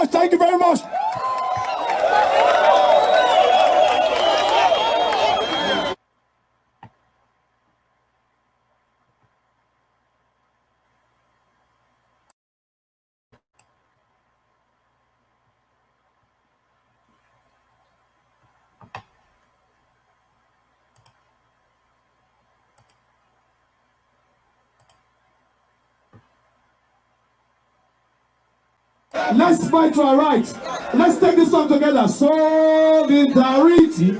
Thank you very much. Let's fight to our right. Let's take this song together. Solidarity.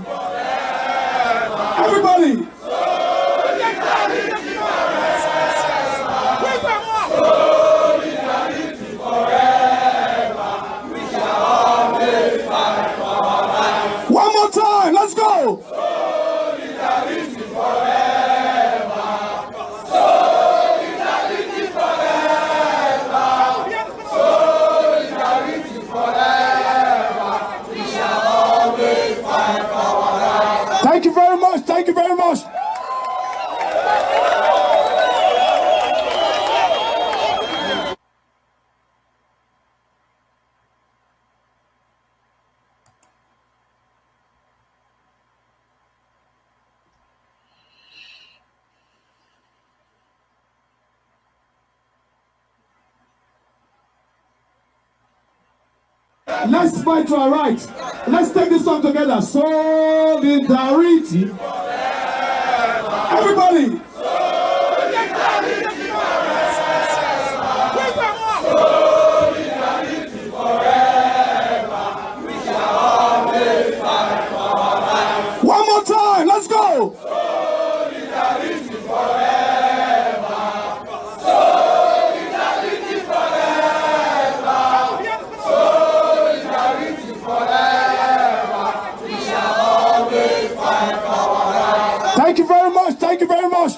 Everybody. Solidarity forever. We shall always fight for our lives. One more time. Let's go. Solidarity forever. Solidarity forever. Solidarity forever. We shall always fight for our lives. Thank you very much. Thank you very much. Let's fight to our right. Let's take this song together. Solidarity. Everybody. Solidarity forever. We shall always fight for our lives. One more time. Let's go. Solidarity forever. Solidarity forever. Solidarity forever. We shall always fight for our lives. Thank you very much. Thank you very much.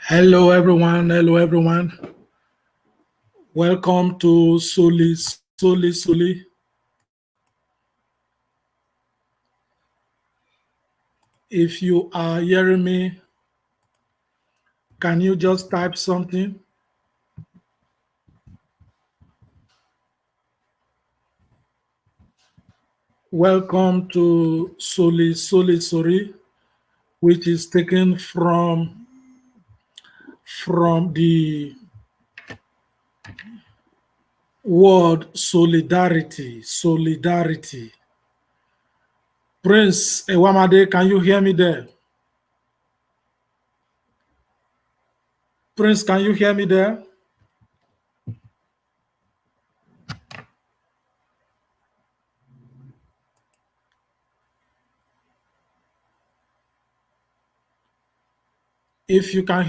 Hello everyone, hello everyone. Welcome to SOLI-SOLI-SOLI. If you are hearing me, can you just type something? Welcome to SOLI-SOLI-SOLI, which is taken from the word solidarity. Prince Ewamade, can you hear me there? Prince, can you hear me there? If you can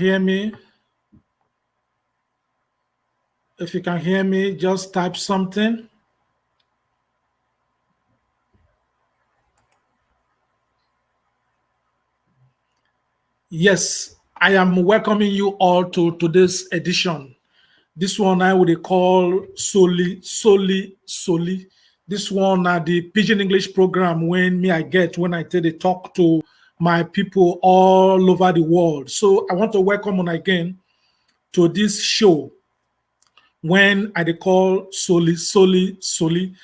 hear me, just type something. Yes, I am welcoming you all to today's edition. This one I would call SOLI-SOLI-SOLI. This one the Pidgin English program when I take a talk to my people all over the world. So I want to welcome on again to this show when I call SOLI-SOLI-SOLI.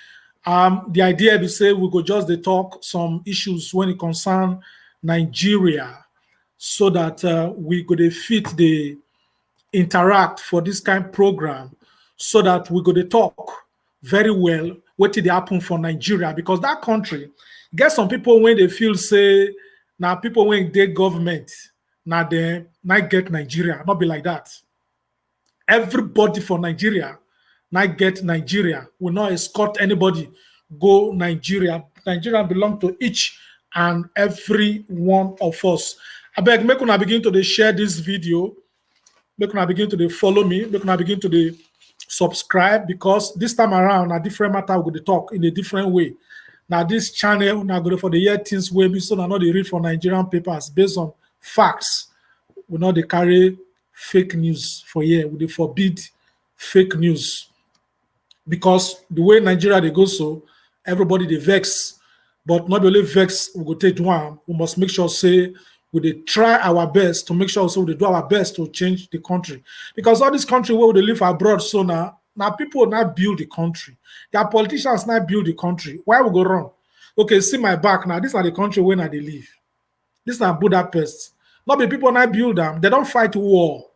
The idea is say we go just talk some issues when it concern Nigeria, so that we could fit the interact for this kind of program. so that we go to talk very well what did happen for Nigeria, because that country get some people when they feel say now people when they government now they not get Nigeria, not be like that. Everybody for Nigeria not get Nigeria, will not escort anybody go Nigeria. Nigeria belong to each and every one of us. I beg, make una begin to dey share this video, make una begin to dey follow me, make una begin to dey subscribe, because this time around a different matter we go dey talk in a different way. Now this channel now go for the year things wey be so na not dey read for Nigerian papers based on facts. We not dey carry fake news for here. We dey forbid fake news, because the way Nigeria they go so everybody they vex, but not only vex we go take one. We must make sure say we dey try our best to make sure so we do our best to change the country, because all this country where we dey live abroad so now people not build the country. Their politicians not build the country. Why we go wrong? Okay, see my back now. This are the country where they live. This is not Budapest. Not be people not build them. They don't fight war.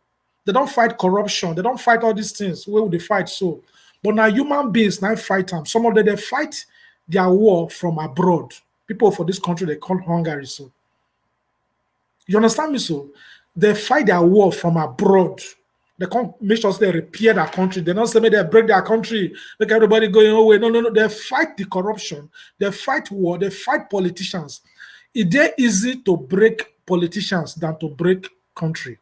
They don't fight corruption. They don't fight all these things. Where would they fight so? But now human beings now fight them. Some of them they fight their war from abroad. People for this country they call Hungary. So you understand me? So they fight their war from abroad. They can't make sure they repair their country. They don't say they break their country, make everybody going away. No. They fight the corruption. They fight war. They fight politicians. It's dey easy to break politicians than to break country.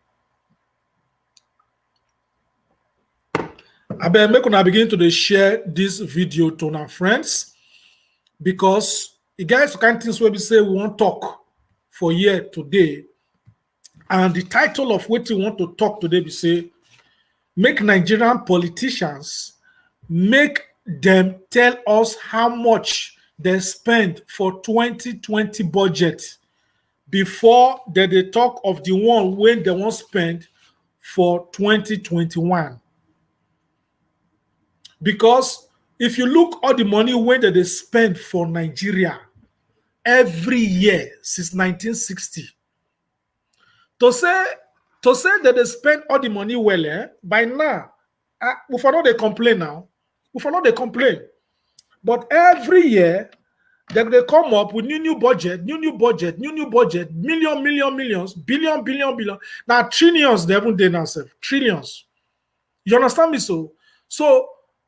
I better make una begin to share this video to our friends, because you guys kind of things where we say we want to talk for here today, and the title of what we want to talk today we say make Nigerian politicians make them tell us how much they spend for 2020 budget before they talk of the one when they won't spend for 2021. Because if you look all the money when they spend for Nigeria every year since 1960, to say that they spend all the money well, by now, we for not they complain now. We for not they complain. But every year, they come up with new budget, millions, billion. Now trillions, they haven't done themselves. Trillions. You understand me? So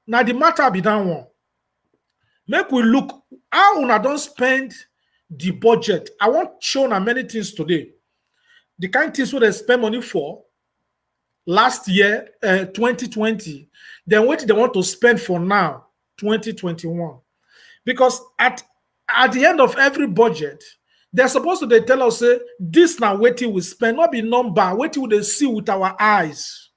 now the matter be that one. Make we look how una don't spend the budget. I want to show now many things today. The kind of things where they spend money for last year, 2020, then what they want to spend for now, 2021. Because at the end of every budget, they're supposed to they tell us, say, this now what we spend, not be number, what will they see with our eyes.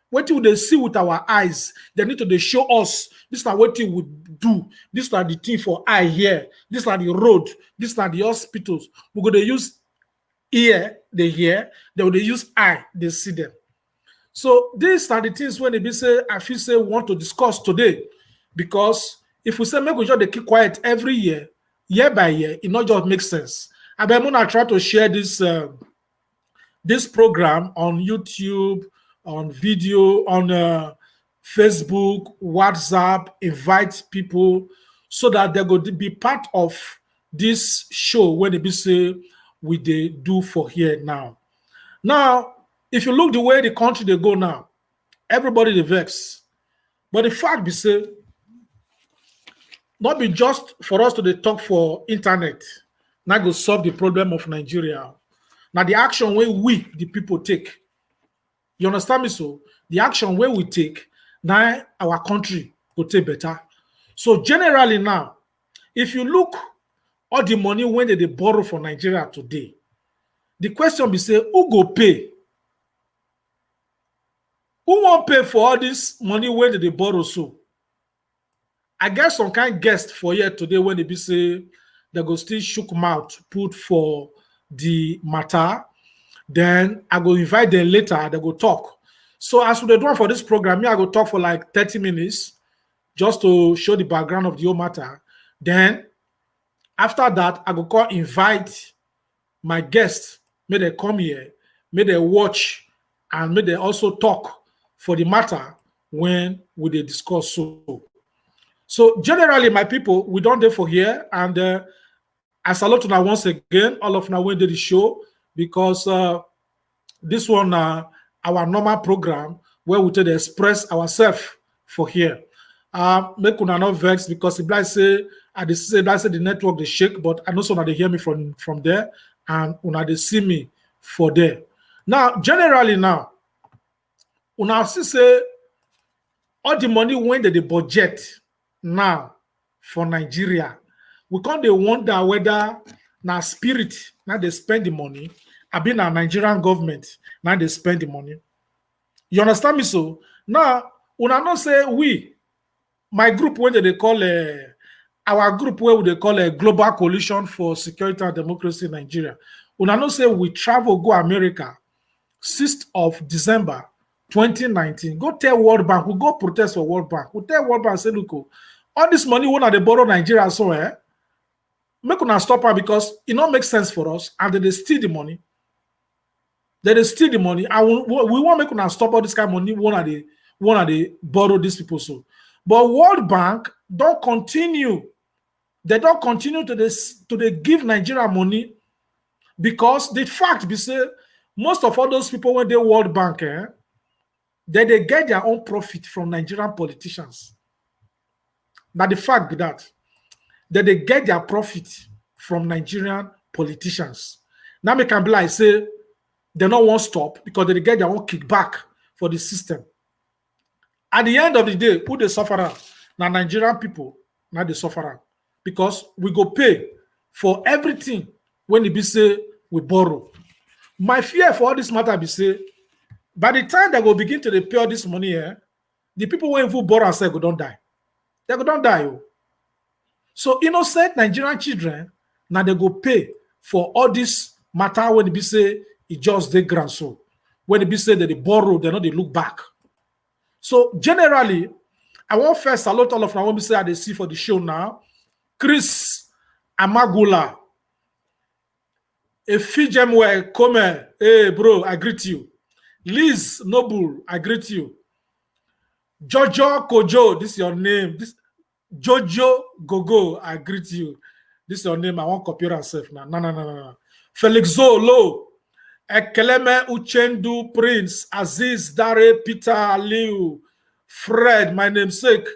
What will they see with our eyes? They need to they show us, this is what we would do. This are the thing for eye here. This are the road. This are the hospitals. We're going to use ear, they hear, they will use eye, they see them. So these are the things when they be say, I feel say we want to discuss today. Because if we say make we just they keep quiet every year by year, it not just makes sense. I'm gonna try to share this this program on YouTube, on video, on Facebook, WhatsApp, invite people so that they're going to be part of this show when they be say we they do for here now. Now, if you look the way the country they go now, everybody they vex. But the fact be say, not be just for us to they talk for internet, now go solve the problem of Nigeria. Now the action where we, the people, take. You understand me? So the action where we take, now our country will take better. So generally now, if you look all the money when they borrow for Nigeria today, the question be say, who go pay? Who won't pay for all this money when they borrow so? I guess some kind of guest for here today when they be say they go still shook mouth put for the matter. Then I go invite them later, they go talk. So as we do for this program, me I go talk for like 30 minutes just to show the background of the whole matter. Then after that, I go call invite my guests. May they come here, may they watch, and may they also talk for the matter when we dey discuss so generally my people, we don't dey for here, and I salute una once again, all of una wey dey the show, because this one our normal program where we take express ourselves for here. Make una not vex, because if I say the network they shake, but I know some they hear me from there, and una they see me for there. Now, generally now, una see say all the money when they budget now for Nigeria, we can't they wonder whether now spirit now they spend the money, I been a Nigerian government now they spend the money. You understand me? So now una not say we, my group when they call our group where they call a Global Coalition for Security and Democracy in Nigeria. Una not say we travel go America 6th of December 2019. Go tell World Bank, we go protest for World Bank. We tell World Bank, say, look, all this money when they borrow Nigeria, so make una stop her, because it not make sense for us, and they steal the money. They steal the money. We want make una stop all this kind of money when they borrow these people so. But World Bank don't continue. They don't continue to give Nigeria money, because the fact be say most of all those people when they World Bank, they get their own profit from Nigerian politicians. Now the fact be that they get their profit from Nigerian politicians. Now they can be like say they don't want to stop, because they get their own kickback for the system. At the end of the day, who they suffer? Now Nigerian people, now they suffer, because we go pay for everything when it be say we borrow. My fear for all this matter be say, by the time they go begin to pay all this money, the people who borrow and say go don't die. They go don't die. So innocent Nigerian children, now they go pay for all this matter when it be say it just they grant so. When it be say that they borrow, they know they look back. So generally, I want first salute all of them. I want to say they see for the show now. Chris Amagula, Efijemwe Come, hey bro, I greet you. Liz Noble, I greet you. Jojo Kojo, this is your name. This Jojo Gogo, I greet you. This is your name. I won't copy yourself now. No. Felix Zolo, Ekeleme Uchendu Prince, Aziz Dare Peter Aliu, Fred, my namesake,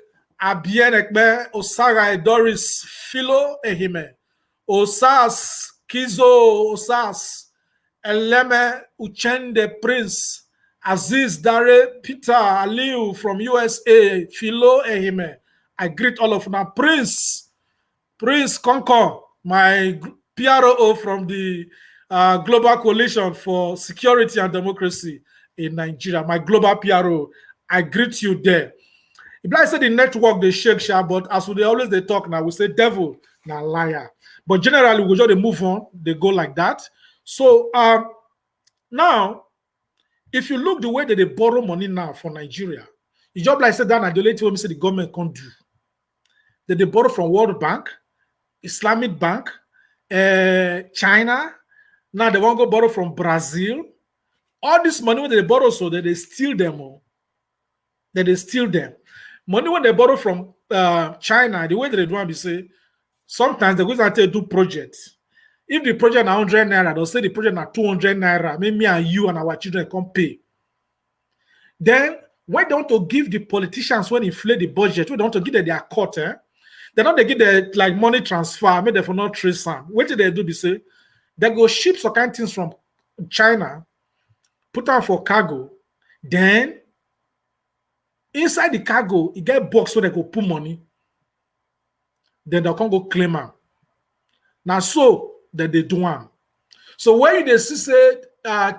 Abien Ekme, Osaga Doris, Philo Ehime, Osas, Kizo Osas, Eleme Uchende Prince, Aziz Dare Peter Aliu from USA, Philo Ehime. I greet all of them. Prince Concord, my PRO from the Global Coalition for Security and Democracy in Nigeria, my global PRO. I greet you there. If I say the network they shake, but as they always they talk now, we say devil, now liar. But generally, we just move on. They go like that. So now, if you look the way that they borrow money now for Nigeria, it's just like I said that and the late when we say the government can't do. That they borrow from World Bank, Islamic Bank, China. Now they want to go borrow from Brazil. All this money when they borrow, so that they steal them all. That they steal them. Money when they borrow from China, the way that they do it, they say sometimes they go and do projects. If the project is 100 naira, they'll say the project is 200 naira. Maybe me and you and our children can pay. Then when they want to give the politicians when inflate the budget, when they want to give them their cut, they don't give the like money transfer, maybe they for not trace some. What do they do? They say they go ship some kind of things from China, put them for cargo. Then inside the cargo, you get box so they go put money. Then they can go claim them. Now so that they do them. So when they see say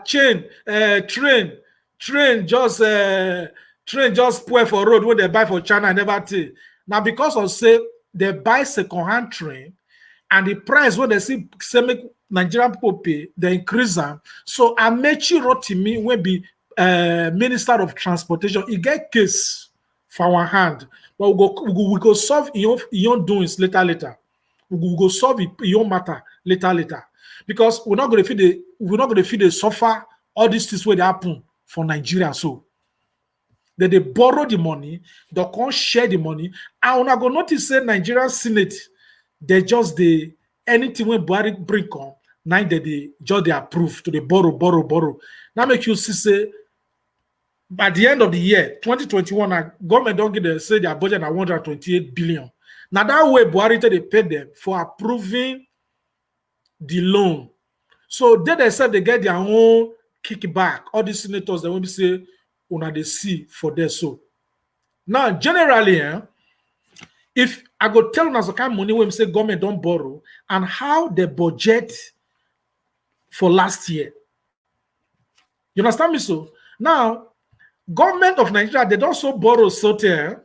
train just pour for road when they buy for China and never take. Now because of say they buy second-hand train and the price when they see say make Nigerian people pay, they increase them. So Amechi wrote to me when be Minister of Transportation. He get case for our hand, but we go solve your doings later. We go solve your matter later. Because we're not going to feed the suffer all these things where they happen for Nigeria. So That they borrow the money, they can't share the money. And when I go notice say Nigerian Senate, they just the anything when Buhari bring come, now that they just they approve to the borrow. Now make you see say by the end of the year, 2021, government don't get the say their budget at 128 billion. Now that way Buhari they pay them for approving the loan. So they said they get their own kickback. All these senators they will be say una they see for their so. Now generally, if I go tell us the kind of money when we say government don't borrow and how the budget for last year. You understand me so? Now, government of Nigeria, they also borrow certain.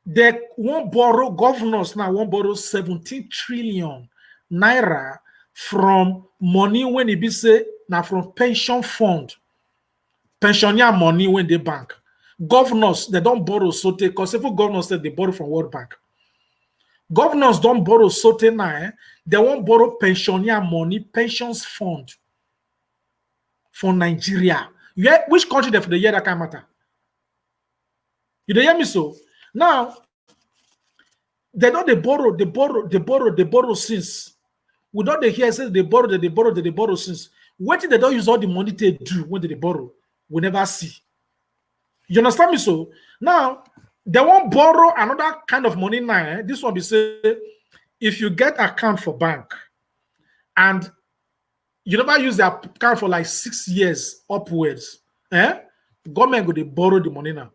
They won't borrow, governors now won't borrow 17 trillion naira from money when it be say now from pension fund. Pensioner money when they bank. Governors, they don't borrow certain because if governors said they borrow from World Bank. Governors don't borrow certain now, they won't borrow pensioner money, pensions fund for Nigeria. Yeah, which country they for the year that can matter? You hear me so? Now, they know they borrow since. We don't hear say they borrow since. What did they don't use all the money they do when they borrow? We never see. You understand me so? Now, they won't borrow another kind of money now. This one be say, if you get account for bank and you never use the account for like 6 years upwards, government go they borrow the money now.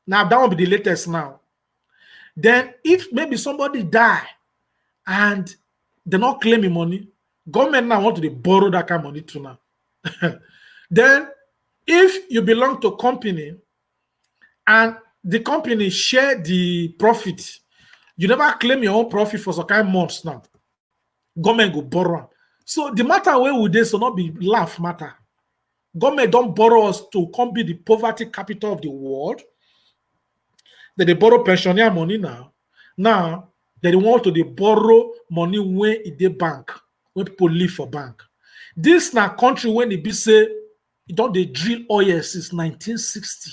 Now that will be the latest now. Then if maybe somebody die and they're not claiming money, government now want to borrow that kind of money too now. Then if you belong to a company and the company share the profit, you never claim your own profit for some kind of months now. Government go borrow. So the matter where would they so not be laugh matter. Government don't borrow us to come be the poverty capital of the world. They borrow pensioner money now. Now they want to borrow money when they bank, when people live for bank. This now country when it be say it don't they drill oil since 1960.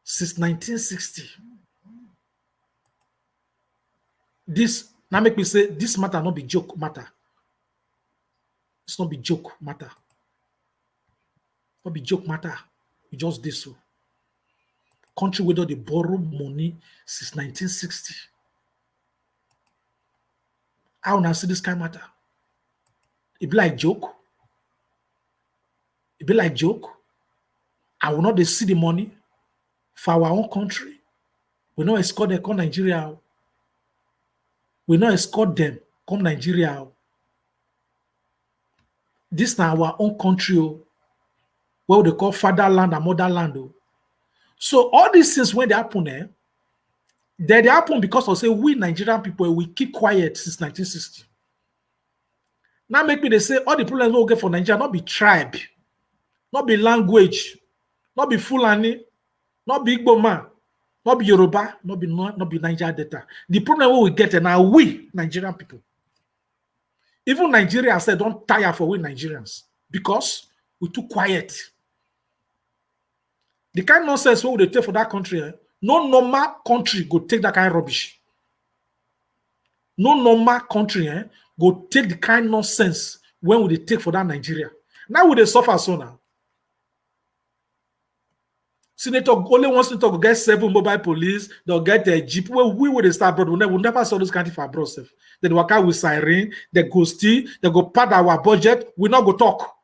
Since 1960. This now make me say this matter not be joke matter. It's not be joke matter. Not be joke matter. You just did so. Country where they borrow money since 1960. How now see this kind of matter? It be like joke. It be like joke. I will not they see the money for our own country. We not escort them come Nigeria. We not escort them come Nigeria. This now our own country. What they call fatherland and motherland. So all these things when they happen, they happen because of say we Nigerian people we keep quiet since 1960. Now make me they say all the problems we get for Nigeria not be tribe, not be language, not be Fulani, not be Igbo man, not be Yoruba, not be Nigeria data. The problem we get now we Nigerian people. Even Nigeria said don't tire for we Nigerians because we too quiet. The kind of nonsense what would they take for that country? No normal country go take that kind of rubbish. No normal country go take the kind of nonsense when would they take for that Nigeria. Now would they suffer so now? Senator only one senator go get 7 mobile police, they'll get a jeep. Well, we would start abroad. We never saw this country for abroad. They work out with siren, they go steal, they go pad our budget, we not go talk.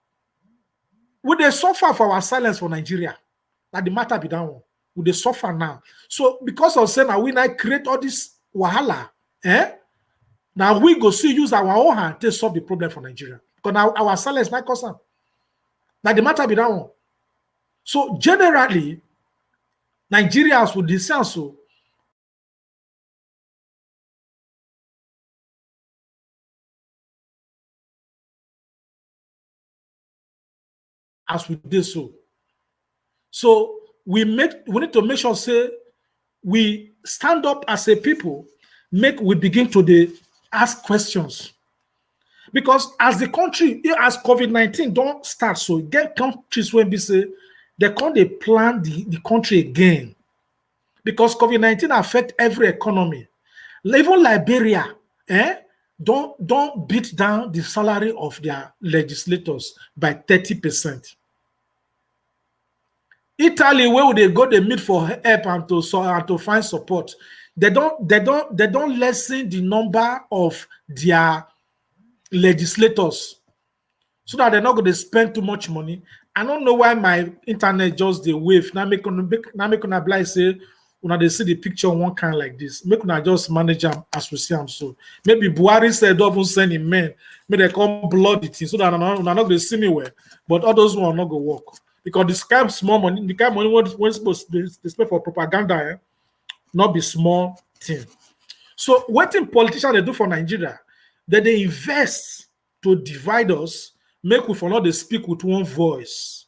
Would they suffer for our silence for Nigeria? That the matter be done. Would they suffer now? So because of saying now we now create all this wahala, now we go see use our own hand to solve the problem for Nigeria. Because now our silence not concern. Now the matter be done. So generally, Nigerians would listen so as we did so. So we need to make sure say we stand up as a people, we begin to ask questions. Because as the country, as COVID-19 don't start, so get countries when we say they can't plan the country again. Because COVID-19 affect every economy. Even Liberia, don't beat down the salary of their legislators by 30%. Italy, where would they go? They meet for help and to find support. They don't lessen the number of their legislators so that they're not going to spend too much money. I don't know why my internet just the wave. Now make una blind say when they see the picture one kind like this. Make una just manage them as we see them. So maybe Buhari said don't send him men. Maybe they come blood it so that I'm not going to see me well. But all those one are not going to work. Because this kind of small money, the kind of money we're supposed to spend for propaganda, not be small thing. So what in politicians they do for Nigeria, that they invest to divide us, make we for not they speak with one voice.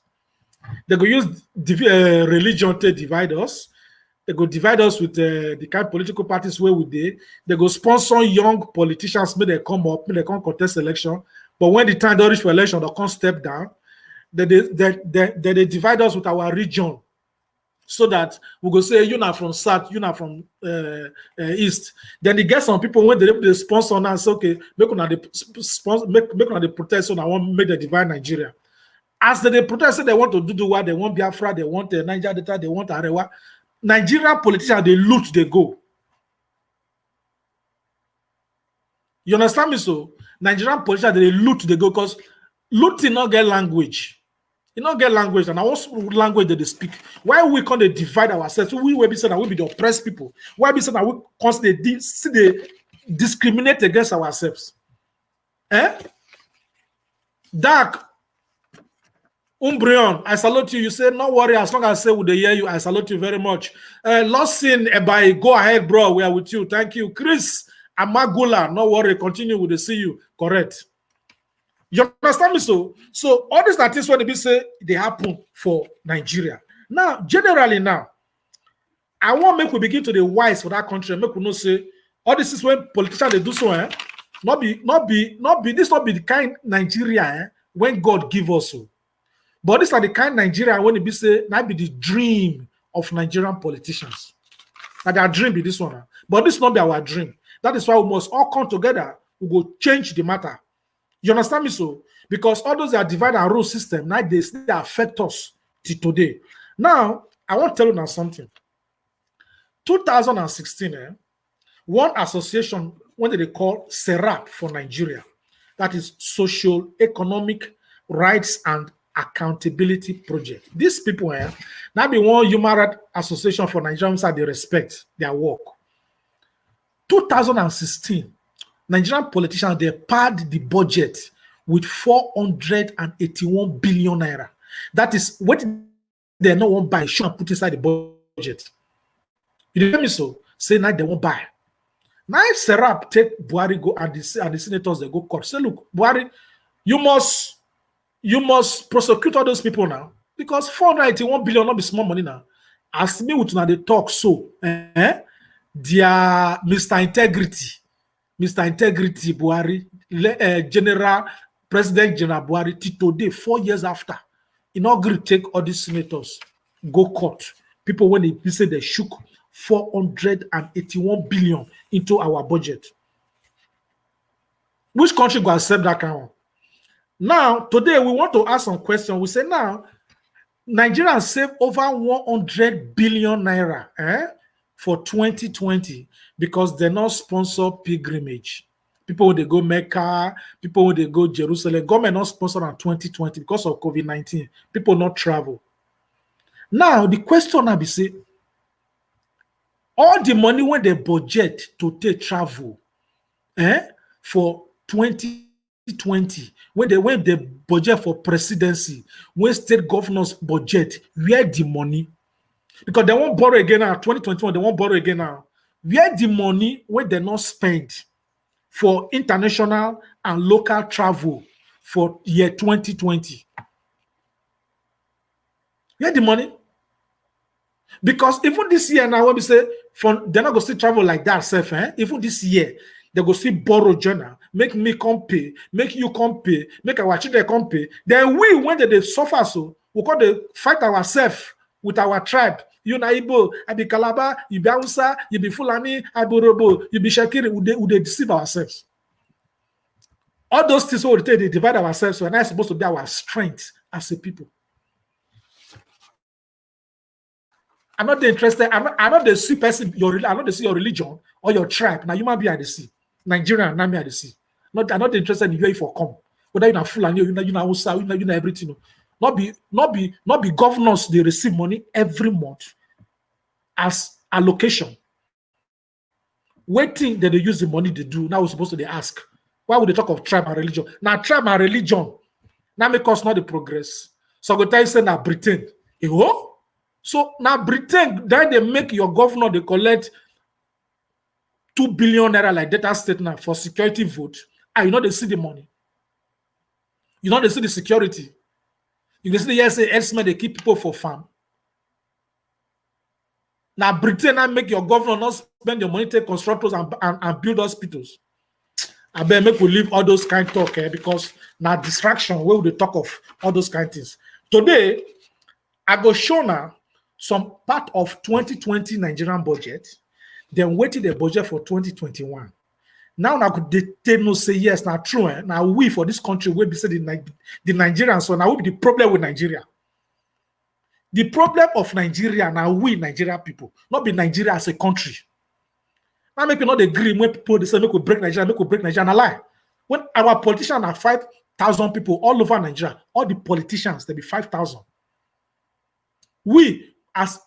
They go use religion to divide us. They go divide us with the kind of political parties where we did. They go sponsor young politicians, may they come up, may they come contest election. But when the time they reach for election, they can't step down. They divide us with our region. So that we go say, you're not from South, you're not from East. Then they get some people when they sponsor and say, okay, make the protest, so I want to make the divide Nigeria. As they protest, they want to do what they want Biafra, they want Niger Delta, they want Arewa. Nigerian politicians, they loot, they go. You understand me? So Nigerian politicians, they loot, they go, because looting not get language. You don't get language, and what language that they speak? Why we can't they divide ourselves? We will be saying that we be the oppressed people. Why be saying that we constantly discriminate against ourselves? Dark Umbrion, I salute you. You say, no worry, as long as I say would they hear you, I salute you very much. Lost in by go ahead, bro. We are with you. Thank you. Chris Amagula, no worry, continue with the see you. Correct. You understand me? So all these things when they say they happen for Nigeria. Now, generally now, I want make we begin to the wise for that country. Make we know say all this is when politicians they do so. Not be the kind Nigeria when God give us so. But this are the kind Nigeria when it be say that be the dream of Nigerian politicians. That their dream be this one. But this not be our dream. That is why we must all come together. We go change the matter. You understand me? So because all those are divide and rule system, now they affect us till today. Now, I want to tell you now something. 2016, one association, what they call SERAP for Nigeria, that is Social Economic Rights and Accountability Project. These people now be one human rights association for Nigerians that they respect their work. 2016. Nigerian politicians, they paid the budget with 481 billion naira. That is what they no one buy. Should put inside the budget. You hear me? So say now they won't buy. Now if Serap take Buhari go and the senators they go court. Say look, Buhari, you must prosecute all those people now because 481 billion not be small money now. As me with now they talk so, their Mr. Integrity Buhari, President General Buhari, today, 4 years after, in order to take all these senators, go court. People, when they say they shook 481 billion into our budget. Which country will accept that kind of? Now, today, we want to ask some questions. We say now, Nigerians save over 100 billion naira for 2020 because they not sponsor pilgrimage. People when they go Mecca, people when they go Jerusalem, government not sponsor in 2020 because of COVID-19. People not travel. Now the question now be say, all the money when they budget to take travel, for 2020, when they budget for presidency, when state governors budget, where the money? Because they won't borrow again now. 2021, they won't borrow again now. Where the money when they not spend for international and local travel for year 2020? Where the money? Because even this year now, when we say they're not going to still travel like that, even this year, they go still borrow journal. make me come pay, make you come pay, make our children come pay. Then we, when they suffer, so we call the fight ourselves with our tribe. You na Igbo, I be Calabar, you be Hausa, you be Fulani, I be Robo, you be Shakiri. Would they deceive ourselves? All those things will they divide ourselves, so and that's supposed to be our strength as a people. I'm not interested. I'm not the see person. I'm not the see your religion or your tribe. Now you might be at the sea. Nigerian, now me at the sea. I'm not interested in you for come. Whether you're not Fulani, you're not Hausa, you're not everything. Not be governors. They receive money every month as allocation. Waiting that they use the money they do. Now we're supposed to they ask. Why would they talk of tribe and religion? Now tribe and religion. Now make us not the progress. So go tell you say now Britain. So now Britain, then they make your governor, they collect 2 billion naira like data state now for security vote. And you know they see the money. You know they see the security. You see the yes, elsewhere they keep people for farm. Now Britain now make your governor not spend your money, take constructors and build hospitals. I better make we leave all those kind of talk because now distraction, where would they talk of all those kind of things? Today, I go show now some part of 2020 Nigerian budget, then waiting the budget for 2021. Now I could they no say yes, now true. Now we for this country will be said the Nigerians, so now will be the problem with Nigeria. The problem of Nigeria now we Nigeria people, not be Nigeria as a country. Now make you not agree when people they say make we break Nigeria, make we break Nigeria. And lie. When our politicians are 5,000 people all over Nigeria, all the politicians they be 5,000. We as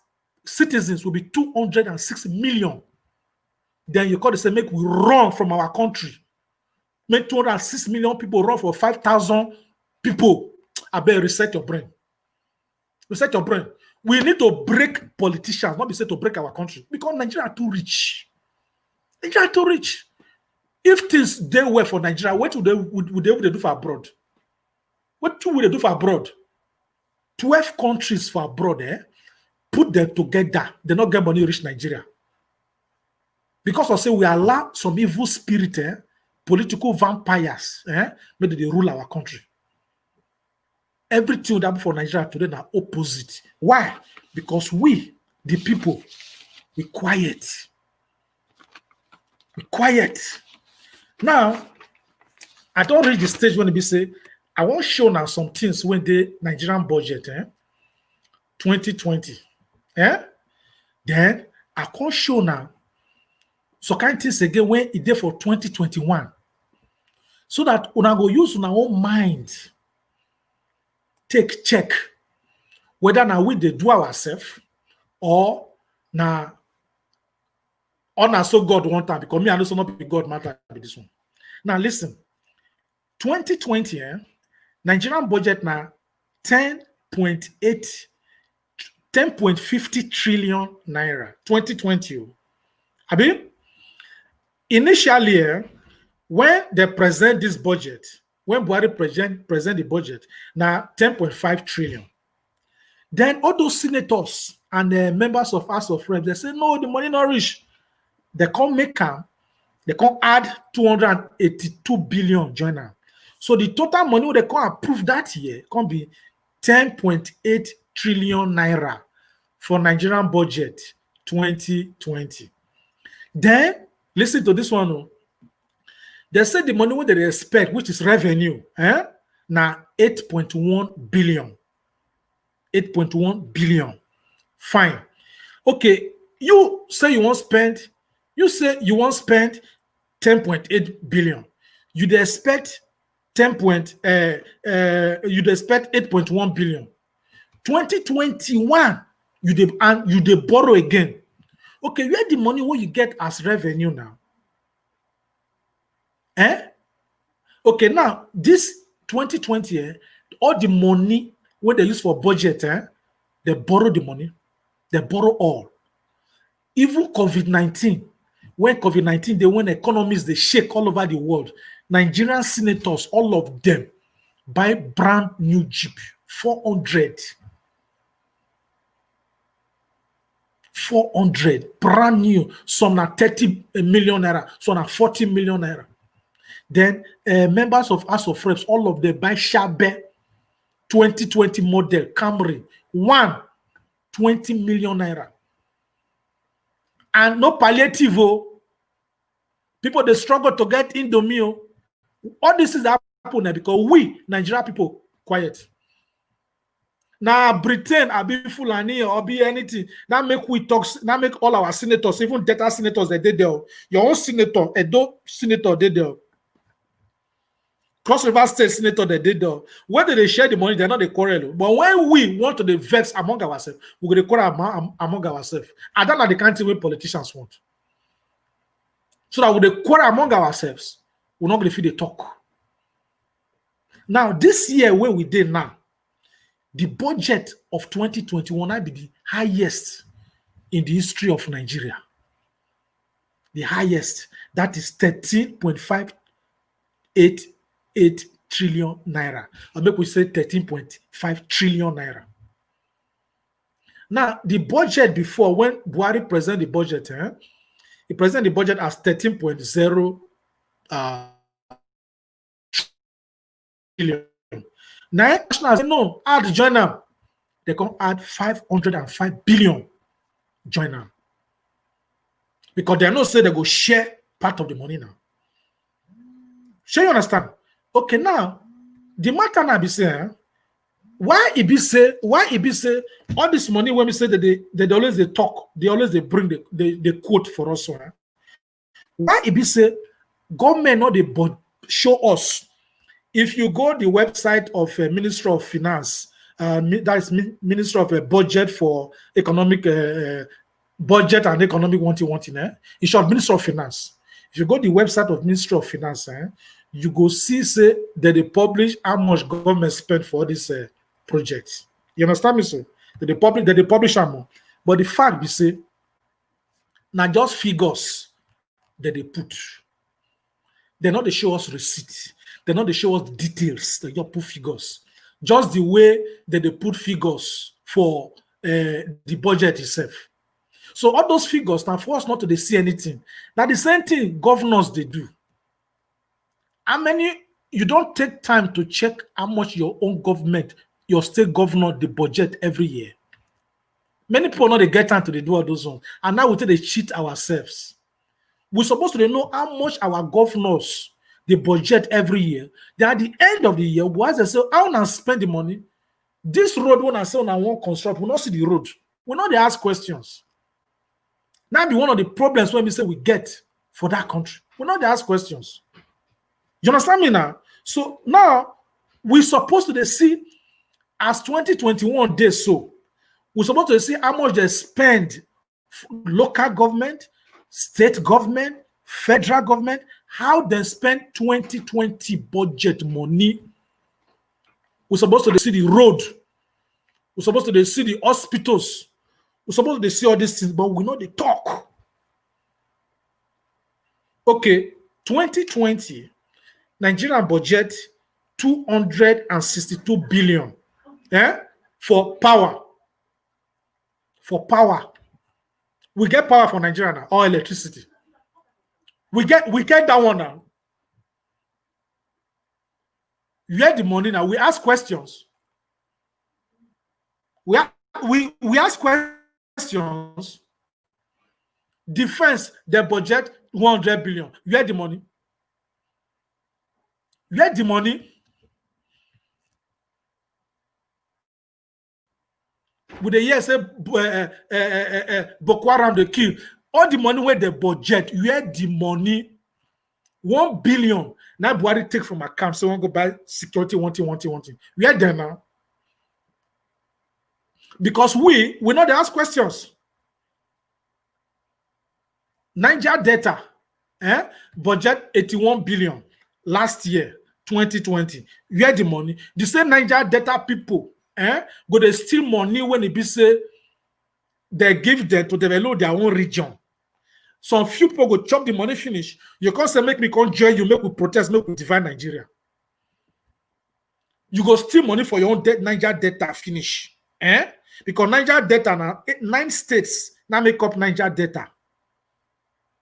citizens will be 206 million. Then you call it say make we run from our country. Make 206 million people run for 5,000 people. I better reset your brain. Reset your brain. We need to break politicians, not be said to break our country. Because Nigeria are too rich. Nigeria are too rich. If things they were for Nigeria, what would they do for abroad? What would they do for abroad? 12 countries for abroad, put them together, they not get money reach Nigeria. Because I say we allow some evil spirit, political vampires, maybe they rule our country. Everything that for Nigeria today are opposite. Why? Because we, the people, we quiet. We quiet. Now, I don't reach the stage when they say, I want to show now some things when the Nigerian budget, 2020. Then I can't show now so kind of things again when it there for 2021. So that when I go use on our own mind, take check whether now we they do ourselves or now so God want time because me I also not be God matter be this one. Now listen, 2020, Nigerian budget now 10.50 trillion naira. 2020. I mean, initially, when they present this budget, when Buhari present the budget, now 10.5 trillion. Then all those senators and the members of House of Reps, they say, no, the money not reach. They can't make them. They can't add 282 billion joiner. So the total money they can approve that year can be 10.8 trillion naira for Nigerian budget 2020. Then listen to this one. They said the money what they expect, which is revenue, now 8.1 billion. 8.1 billion. Fine. Okay, you say you want spend 10.8 billion. You'd expect 8.1 billion. 2021, you borrow again. Okay, where the money what you get as revenue now? Okay, now this 2020, all the money what they use for budget, they borrow the money, they borrow all. Even COVID-19, when economies they shake all over the world, Nigerian senators, all of them, buy brand new Jeep, 400, brand new. Some are 30 million naira, some are 40 million naira. Then members of House of Reps, all of them buy Shabe 2020 model Camry, 20 million naira. And no palliative. People, they struggle to get Indomie. All this is happening because we, Nigeria people, quiet. Now, Britain, I be Fulani or be anything. That make we talk, that make all our senators, even data senators, they did there. Your own senator, Edo senator, they did there. Cross River State senator, they did there. Whether they share the money, they're not the quarrel. But when we want to vex among ourselves, we're going to quarrel among ourselves. And that's not the kind of way politicians want. So that with the quarrel among ourselves, we're not going to feel the talk. Now, this year where we did now, the budget of 2021 will be the highest in the history of Nigeria. The highest. That is 13.588 trillion naira. I make we say 13.5 trillion naira. Now, the budget before, when Buhari presented the budget, he presented the budget as 13.0 trillion. Now, national say no, add join them. They can add 505 billion join them. Because they not say they go share part of the money now. Sure, you understand? Okay, now the matter now be saying why it be say all this money when we say that they always they talk, they always they bring the quote for us. Why it be say government not they show us. If you go the website of Ministry of Finance, that is Ministry of Budget for Economic Budget and Economic wanting, it should Ministry of Finance. If you go the website of Ministry of Finance, you go see say that they publish how much government spent for this project. You understand me, sir? That they publish more. But the fact be say, not just figures that they put. They not they show us receipts. They not they show us details. They just put figures. Just the way that they put figures for the budget itself. So all those figures now for us not to see anything. Now the same thing governors they do. How many you don't take time to check how much your own government, your state governor, the budget every year. Many people know they get time to do all those ones, and now we take they cheat ourselves. We're supposed to know how much our governors the budget every year. Then at the end of the year, once they say, I want to spend the money. This road, when I say I want to construct, we not see the road. We not they ask questions. Now be one of the problems when we say we get for that country. We not they ask questions. You understand me now? So now we're supposed to see as 2021 days so. We're supposed to see how much they spend local government, state government, federal government, how they spend 2020 budget money. We're supposed to see the road. We're supposed to see the hospitals. We're supposed to see all these things, but we know they talk. Okay, 2020, Nigerian budget 262 billion for power. For power. We get power for Nigeria now, or electricity. We get that one now. You get the money now. We ask questions. We ask questions. Defense, the budget 100 billion. You get the money. You get the money. With the year say Boko Haram the kill. All the money where the budget, you had the money 1 billion. Now Buhari take from account, so we want to go buy security, wanting. We had them now. Because we not they ask questions. Niger data, budget 81 billion last year, 2020. You had the money. The same Niger data people, go they steal money when it be say they give them to develop their own region. Some few people go chop the money finish. You can't say make me come join you, make we protest, make we divide Nigeria. You go steal money for your own Niger data finish. Because Niger data now, 9 states now make up Niger data.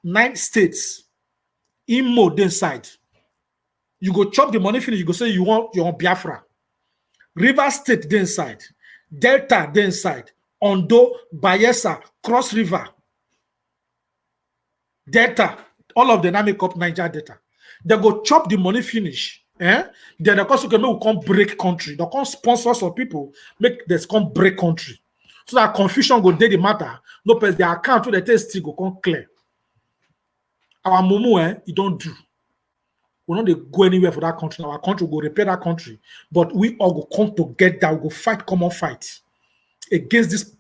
9 states. Imo inside. You go chop the money finish, you go say you want Biafra. River State dey inside, Delta dey inside, Ondo, Bayelsa, Cross River, Delta, all of them now make up Niger Delta. They go chop the money finish. Then the cost will come break country. They come sponsor some people, make this come break country. So that confusion go dey the matter. No place the account to the test go come clear. Our mumu, it don't do. We don't go anywhere for that country. Our country will go repair that country. But we all go come together. We go fight common fight against this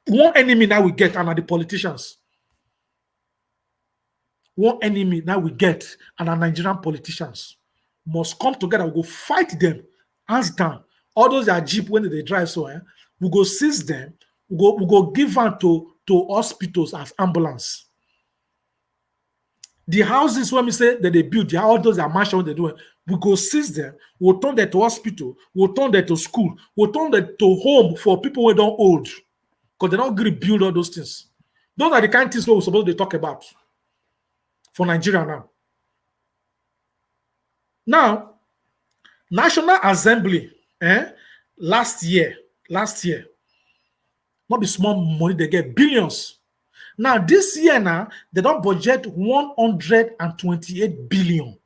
one enemy now we get, and are the politicians. One enemy now we get, and our Nigerian politicians must come together. We go fight them, hands down. All those that jeep when they drive, so we go seize them. We go give them to hospitals as ambulance. The houses when we say that they build, all those are mansion they do, we go seize them. We'll turn them to hospital. We'll turn them to school. We'll turn them to home for people who don't old, because they don't agree build all those things. Those are the kind of things we're supposed to talk about for Nigeria now. Now, National Assembly, last year, not be small money, they get billions. Now, this year now, they don't budget 128 billion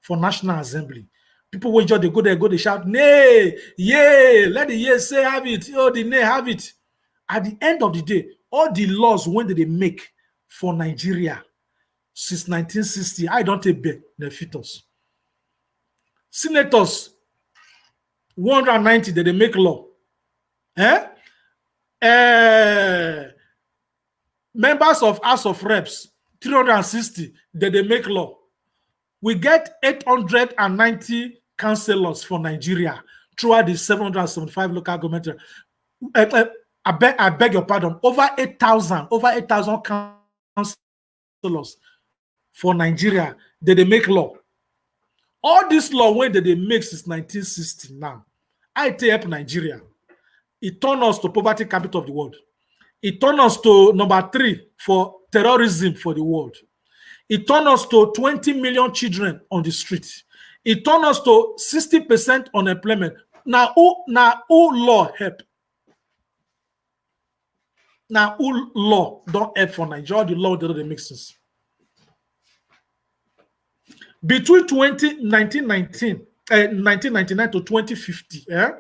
for National Assembly. People when they go there, they shout, nay, yay, let the yay say have it, oh, the nay have it. At the end of the day, all the laws when they make for Nigeria since 1960, I don't take benefits. Senators, 190 that they make law. Members of House of Reps, 360 that they make law. We get 890 councillors for Nigeria throughout the 775 local government. I beg your pardon. Over 8,000 councillors for Nigeria that they make law. All this law when they make since 1960 now, I help Nigeria. It turned us to poverty capital of the world. It turned us to number 3 for terrorism for the world. It turned us to 20 million children on the street. It turned us to 60% unemployment. Now, who law help? Now, who law don't help for Nigeria? The law that make sense. Between 1999 to 2050, I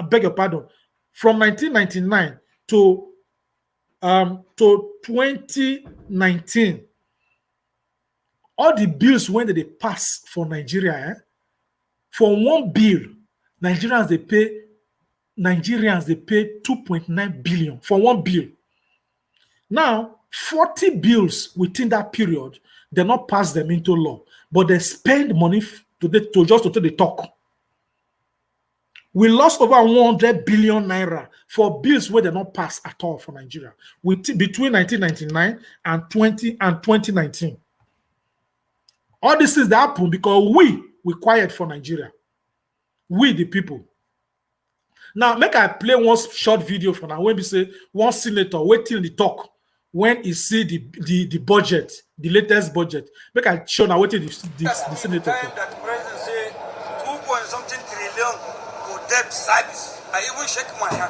beg your pardon, from 1999 to 2019, all the bills when they pass for Nigeria, for one bill, Nigerians they pay 2.9 billion for one bill. Now, 40 bills within that period, they not pass them into law, but they spend money to take the talk. We lost over 100 billion naira for bills where they not pass at all for Nigeria between 1999 and 2019. All this is that happen because we quiet for Nigeria. We the people. Now make I play one short video for now when we say one senator wait till the talk when he see the budget, the latest budget. Make I show now what the senator talk. That the president say 2.something trillion for debt service. I even shake my head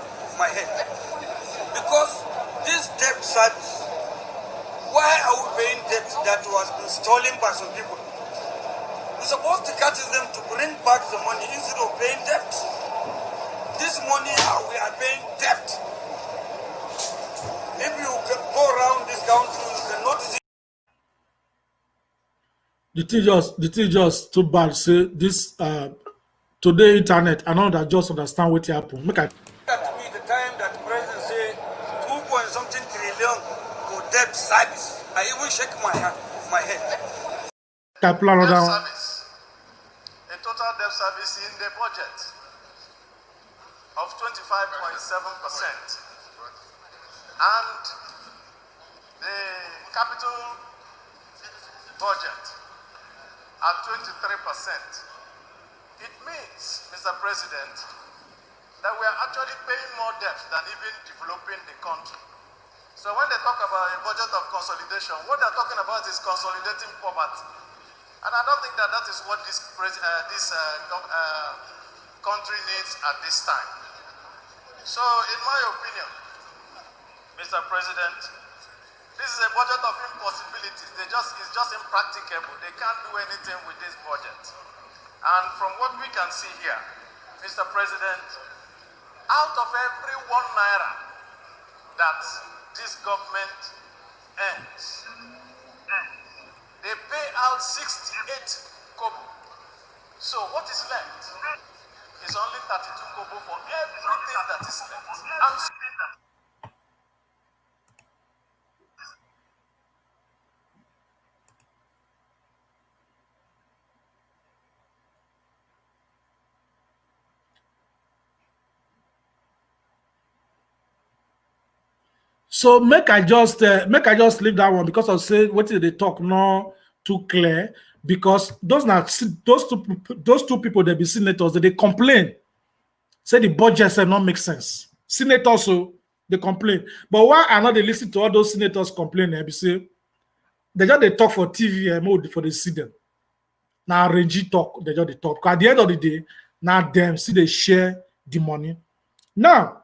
because this debt service. Why are we paying debt that was been stolen by some people? We're supposed to catch them to bring back the money instead of paying debt. This money we are paying debt. If you can go around this country, you can notice it. The thing just too bad. Say this today internet. I know that just understand what happened. Make I. That to be the time that the president say 2.something trillion for debt service. I even shake my head. Debt service. A total debt service in the budget of 25.7%. And the capital budget at 23%. It means, Mr. President, that we are actually paying more debt than even developing the country. So when they talk about a budget of consolidation, what they're talking about is consolidating poverty. And I don't think that that is what this country needs at this time. So, in my opinion, Mr. President, this is a budget of impossibilities. It's just impracticable. They can't do anything with this budget. And from what we can see here, Mr. President, out of every 1 naira that this government earns, they pay out 68 kobo. So what is left is only 32 kobo for everything that is left. And so make I just leave that one because I say what did they talk not too clear, because those two people they be senators they complain, say the budget say not make sense. Senators so they complain, but why are not they listen to all those senators complaining? They say they just they talk for TV mode for the see them. Now Renji talk, they just they talk. At the end of the day, now them see they share the money. Now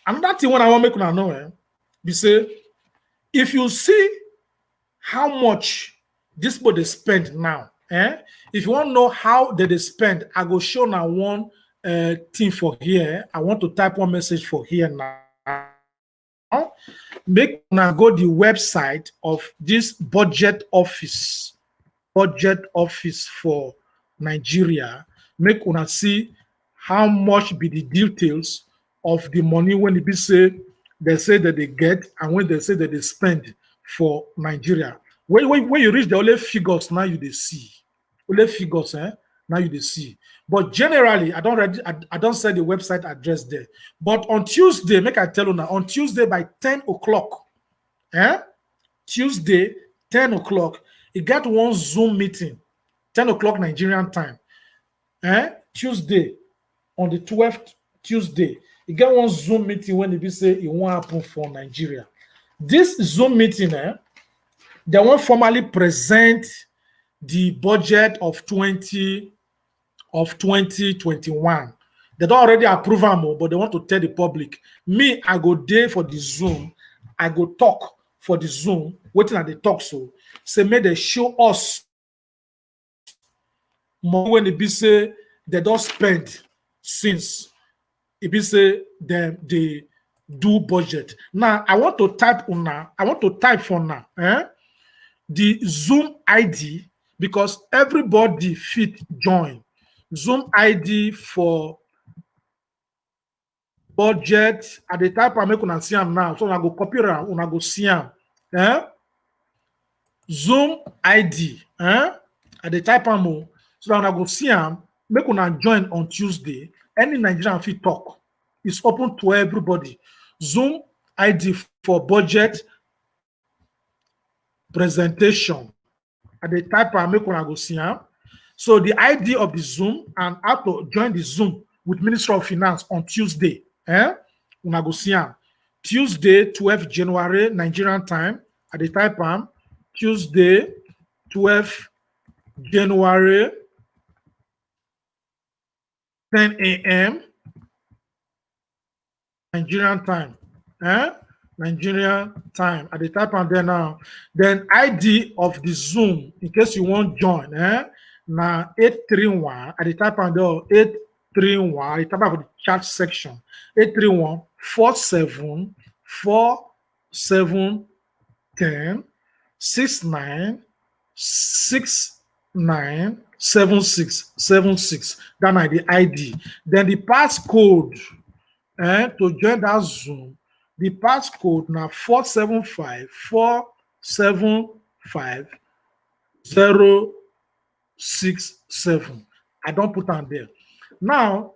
another thing when I want to make you know, be say if you see how much this body spend now, if you want to know how they spend, I go show now one thing for here. I want to type one message for here now. Make now go the website of this budget office for Nigeria. Make una see how much be the details of the money when it be say that they get and when they say that they spend for Nigeria. When you reach the only figures now you they see. Only figures, now you they see. But generally, I don't say the website address there. But on Tuesday, make I tell you now, on Tuesday by 10 o'clock, Tuesday, 10 o'clock, it got one Zoom meeting, 10 o'clock Nigerian time. Tuesday, on the 12th Tuesday, you get one Zoom meeting when they say it won't happen for Nigeria. This Zoom meeting, they won't formally present the budget of 2021. They don't already approve them, but they want to tell the public. Me, I go there for the Zoom. I go talk for the Zoom, waiting at the talk so. Say, may they show us more when they say they don't spend since. If you say they do budget. Now I want to type for now. The Zoom ID, because everybody fit join. Zoom ID for budget at the type I make una see am now. So I go copy am, una go see am. Zoom ID. At the type am so that I go see am, make una join on Tuesday. Any Nigerian fit talk. It's open to everybody. Zoom ID for budget presentation. At the type I make when I go see. So the ID of the Zoom and how to join the Zoom with Minister of Finance on Tuesday. When I go see. Tuesday, 12th January, Nigerian time. At the type Tuesday, 12th January, 10 a.m. Nigerian time. Nigerian time. At the type on there now. Then ID of the Zoom, in case you want join. Now 831. At the type on there, 831. At the type of the chat section. 831 47 47 10 69 69 7676. That's the ID. Then the passcode to join that Zoom. The passcode now 475 475 067. I don't put on there. Now,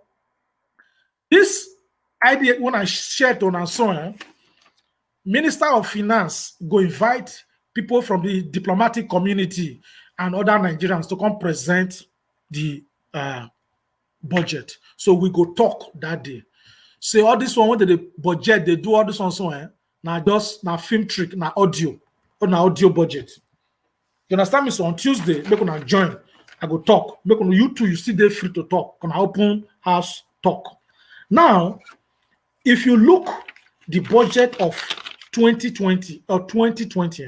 this ID when I share it on a song, Minister of Finance go invite people from the diplomatic community and other Nigerians to come present the budget. So we go talk that day. Say all this one when the budget they do all this one so now just now film trick now audio or now audio budget. You understand me? So on Tuesday, make una join. I go talk. Make una you too. You still dey free to talk. Gonna open house talk. Now, if you look the budget of 2020 or 2020,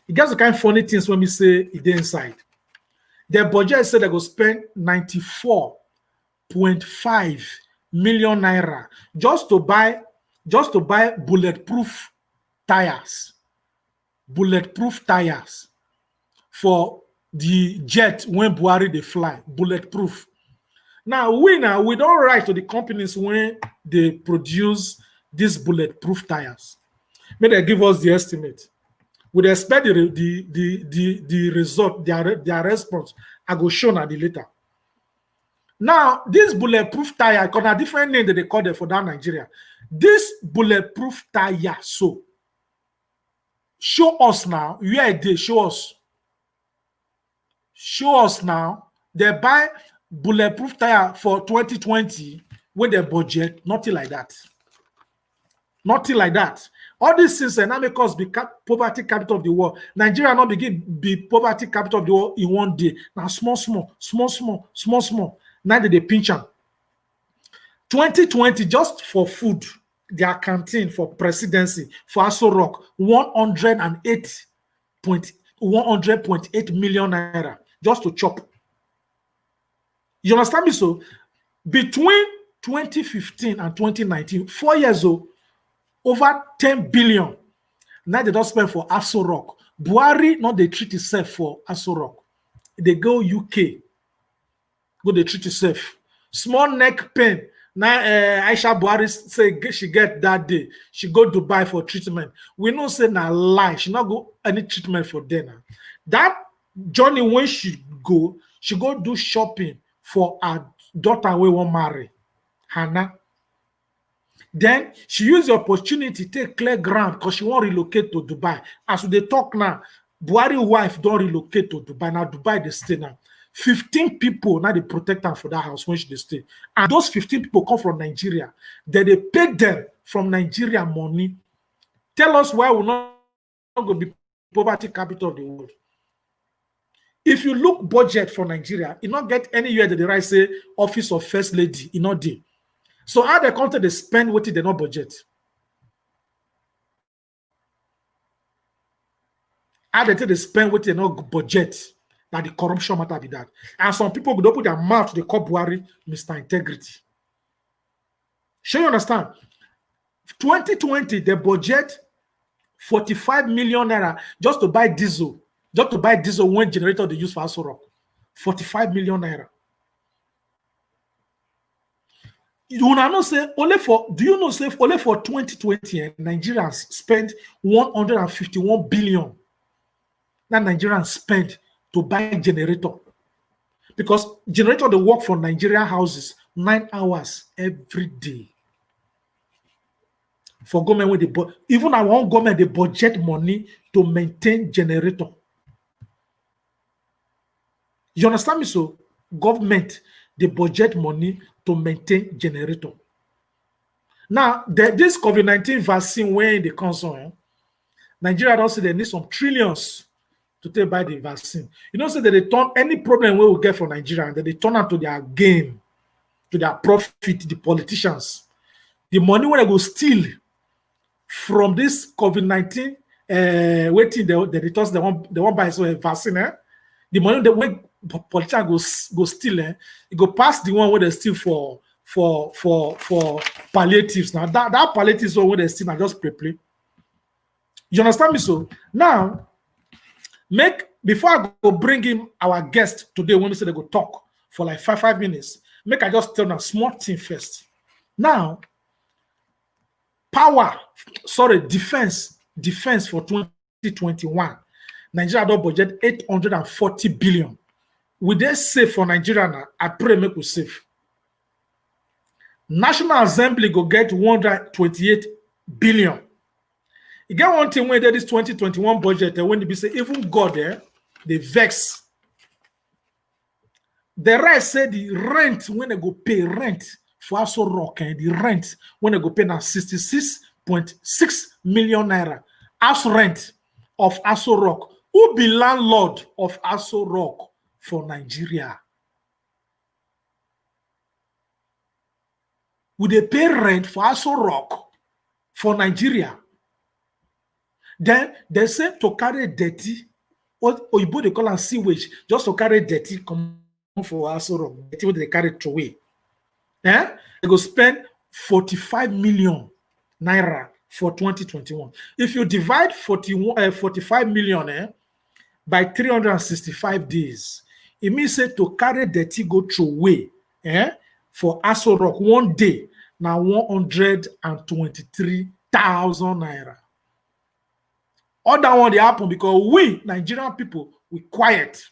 it gets the kind of funny things when we say it inside. The budget said they go spend 94.5 million naira just to buy bulletproof tires. Bulletproof tires for the jet when Buhari they fly. Bulletproof. Now we don't write to the companies when they produce these bulletproof tires. May they give us the estimate. We expect the result, their response. I go show na the later. Now, this bulletproof tire, because a different name that they call it for that Nigeria. This bulletproof tire, so show us now. Where they show us. Show us now. They buy bulletproof tire for 2020 with their budget. Nothing like that. Nothing like that. All these things now make us be poverty capital of the world. Nigeria not begin be poverty capital of the world in one day. Now small. Now they pinch them. 2020 just for food, their canteen for presidency for Aso Rock 100.8 million naira just to chop. You understand me? So between 2015 and 2019, 4 years old, over 10 billion. Now they don't spend for Aso Rock. Buhari not they treat itself for Aso Rock. They go UK. Go they treat itself. Small neck pain. Now Aisha Buhari say she get that day. She go Dubai for treatment. We know say na lie. She not go any treatment for dinner. That journey when she go do shopping for her daughter we won't marry. Hannah. Then she used the opportunity to take clear ground because she won't relocate to Dubai. As they talk now, Buhari wife don't relocate to Dubai. Now Dubai they stay now. 15 people now they protect her for that house when she stay. And those 15 people come from Nigeria. Then they pay them from Nigeria money. Tell us why we're not going to be poverty capital of the world. If you look budget for Nigeria, you not get anywhere that the right say office of first lady, you not there. So how the country they spend what they not budget? How they spend what they not budget? That the corruption matter be that. And some people would put their mouth to the call Buhari, Mr. Integrity. Sure you understand? 2020, the budget 45 million naira just to buy diesel. Just to buy diesel when generator they use for Aso Rock. 45 million naira. You know say only for 2020 Nigerians spent 151 billion. That Nigerians spent to buy generator because generator they work for Nigerian houses 9 hours every day. For government when they even our own government they budget money to maintain generator. You understand me? So government they budget money to maintain generator. Now, this COVID-19 vaccine when the concern, Nigeria don't say they need some trillions to take by the vaccine. You know, say that they turn any problem we will get from Nigeria and that they turn out to their game, to their profit, the politicians. The money when they go steal from this COVID-19, waiting they won't buy so a vaccine. The money the way politicians go steal, it go past the one where they steal for palliatives. Now that palliatives one where they steal, I just play. You understand me? So now, before I go bring him our guest today, when we say they go talk for like five minutes, make I just tell them a small thing first. Now, defense for 2021. Nigeria don't budget 840 billion. Will they save for Nigeria now? I pray make we save. National Assembly go get 128 billion. You get one thing when they this 2021 budget, when they be say even God there, they vex. The rest say the rent when they go pay rent for Aso Rock, and the rent when they go pay now 66.6 million naira. House rent of Aso Rock Who be landlord of Aso Rock for Nigeria? Would they pay rent for Aso Rock for Nigeria? Then they say to carry dirty, or you they call it sewage, just to carry dirty come for Aso Rock, dirty what they carry away. They go spend 45 million naira for 2021. If you divide 45 million by 365 days, it means say to carry dirty go through away for Aso Rock one day now 123,000 naira. All that one they happen because we Nigerian people we quiet.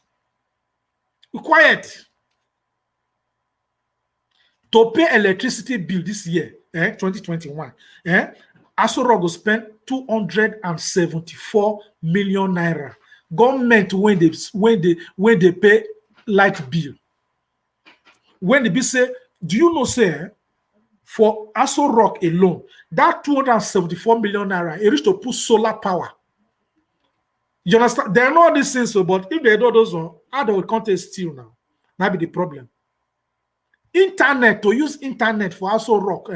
We quiet. To pay electricity bill this year, 2021, Aso Rock will spend 274 million naira. Government when they pay light bill. When they be say, do you know say for Aso Rock alone, that 274 million naira, it reach to put solar power. You understand? There are not these things, but if they do those one, how they will contain still now? That be the problem. Internet, to use internet for Aso Rock,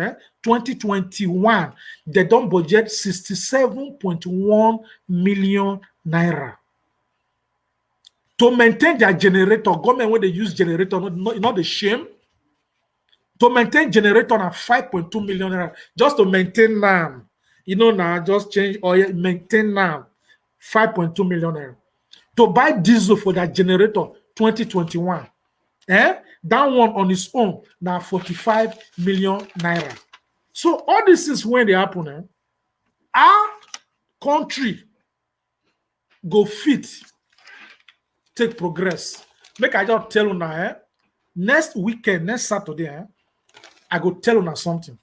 2021, they don't budget 67.1 million naira. To maintain their generator, government when they use generator, not the shame. To maintain generator at 5.2 million naira, just to maintain them. Now just change oil, maintain them. 5.2 million naira. To buy diesel for that generator 2021. That one on its own now 45 million naira. So all this is when they happen. Our country go fit take progress. Make I just tell you now, next weekend, next Saturday, I go tell you something.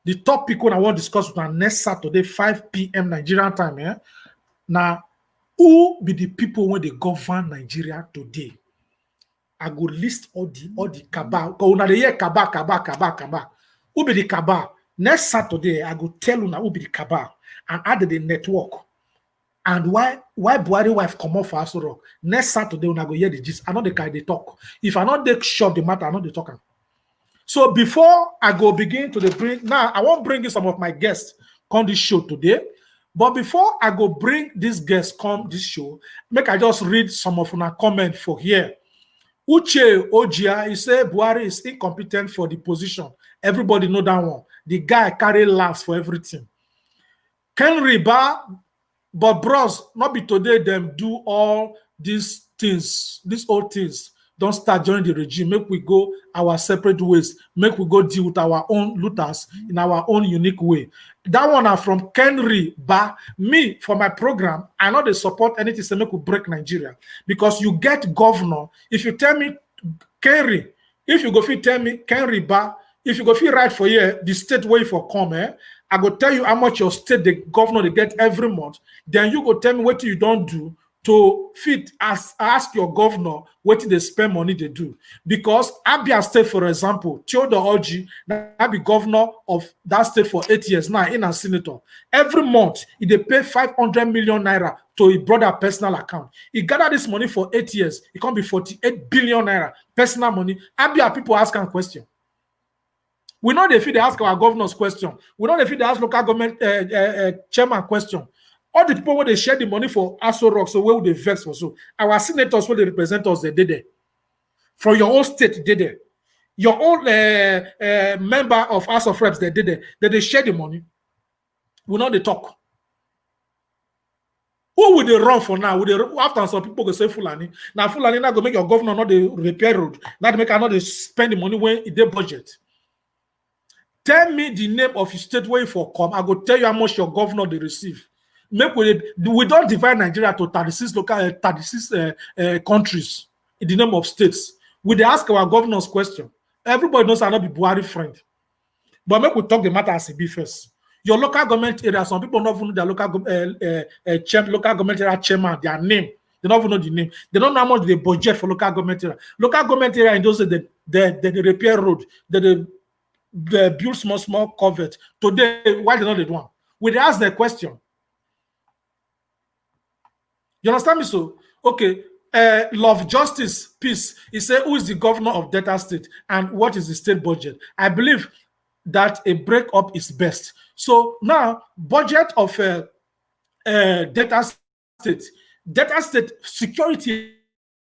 The topic when I want to discuss with you next Saturday, 5 p.m. Nigerian time, now, who be the people when they govern Nigeria today? I go list all the cabal. Because now they hear cabal. Who be the cabal? Next Saturday, I go tell you now who be the cabal and add the network. And why Buhari wife come off for Aso Rock? Next Saturday, when I go hear the gist, I know the guy they talk. If I not they shop the matter, I know they talk. So before I go begin to the bring, now I won't bring in some of my guests on this show today. But before I go bring these guests come this show, make I just read some of my comment for here. Uche Ojia, he say Buhari is incompetent for the position. Everybody know that one. The guy carry laughs for everything. Henry Ba, but bros, not be today them do all these things, these old things. Don't start joining the regime. Make we go our separate ways. Make we go deal with our own looters in our own unique way. That one are from Henry Ba. Me, for my program, I know they support anything to make we break Nigeria. Because you get governor. If you tell me, Henry, if you go fit tell me, Henry Ba, if you go fit write for here, the state way for come, I go tell you how much your state, the governor, they get every month. Then you go tell me what you don't do to fit ask your governor what they spend money they do. Because Abia State, for example, Theodore Oji, I be governor of that state for 8 years now, in a senator. Every month, they pay 500 million naira to his brother personal account. He gathered this money for 8 years. It can be 48 billion naira personal money. Abia people ask a question. We know if they ask our governors question. We know if they ask local government chairman question. All the people where they share the money for Aso Rock, so where would they vex for? So our senators, where they represent us, they did it. From your own state, they did it. Your own member of House of Reps, they did it. They share the money. We know they talk. Who would they run for now? Would they after some people go say Fulani? Now Fulani now go make your governor not the repair road. Not make another spend the money when they budget. Tell me the name of your state where you for come. I go tell you how much your governor they receive. Make we don't divide Nigeria to 36 local 36 countries in the name of states. We they ask our governors question. Everybody knows I not be Buhari friend. But make we talk the matter as it be first. Your local government area, some people don't even know their local government area chairman, their name. They don't even know the name. They don't know how much they budget for local government area. Local government area in those days, they repair road, they build small covert. Today, why they not they do one? We ask the question. You understand me? So, okay, love, justice, peace. He said, who is the governor of Delta State and what is the state budget? I believe that a breakup is best. So now, budget of Delta State, Delta State security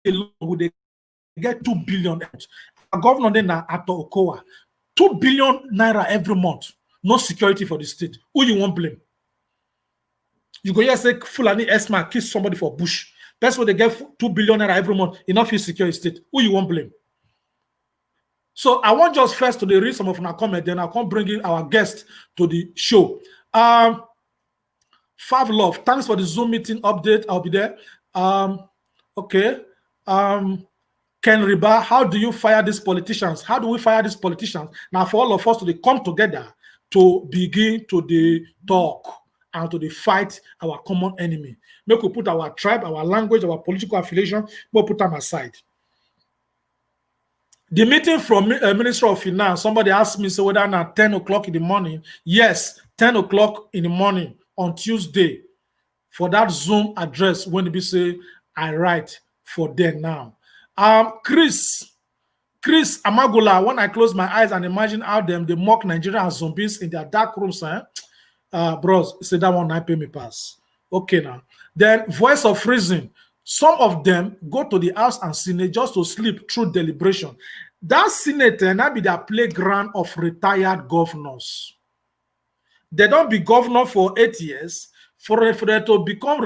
alone would get 2 billion. Our governor then at Okowa, 2 billion naira every month. No security for the state. Who you won't blame? You go here say Fulani Esma kiss somebody for bush. That's what they get 2 billion naira every month. Enough is secure state. Who you won't blame? So I want just first to read some of our comments, then I can bring in our guest to the show. Fav Love, thanks for the Zoom meeting update. I'll be there. Okay. Ken Riba, how do you fire these politicians? How do we fire these politicians? Now, for all of us to come together to begin to the talk and to the fight our common enemy. Make we put our tribe, our language, our political affiliation, we'll put them aside. The meeting from Minister of Finance, somebody asked me, so whether at 10 o'clock in the morning. Yes, 10 o'clock in the morning on Tuesday for that Zoom address when we say I write for them now. Chris Amagola, when I close my eyes and imagine how they mock Nigerian zombies in their dark rooms, bros, say that one I pay me pass. Okay now. Then Voice of Reason. Some of them go to the House and Senate just to sleep through deliberation. That Senate now be their playground of retired governors. They don't be governor for 8 years. For them to become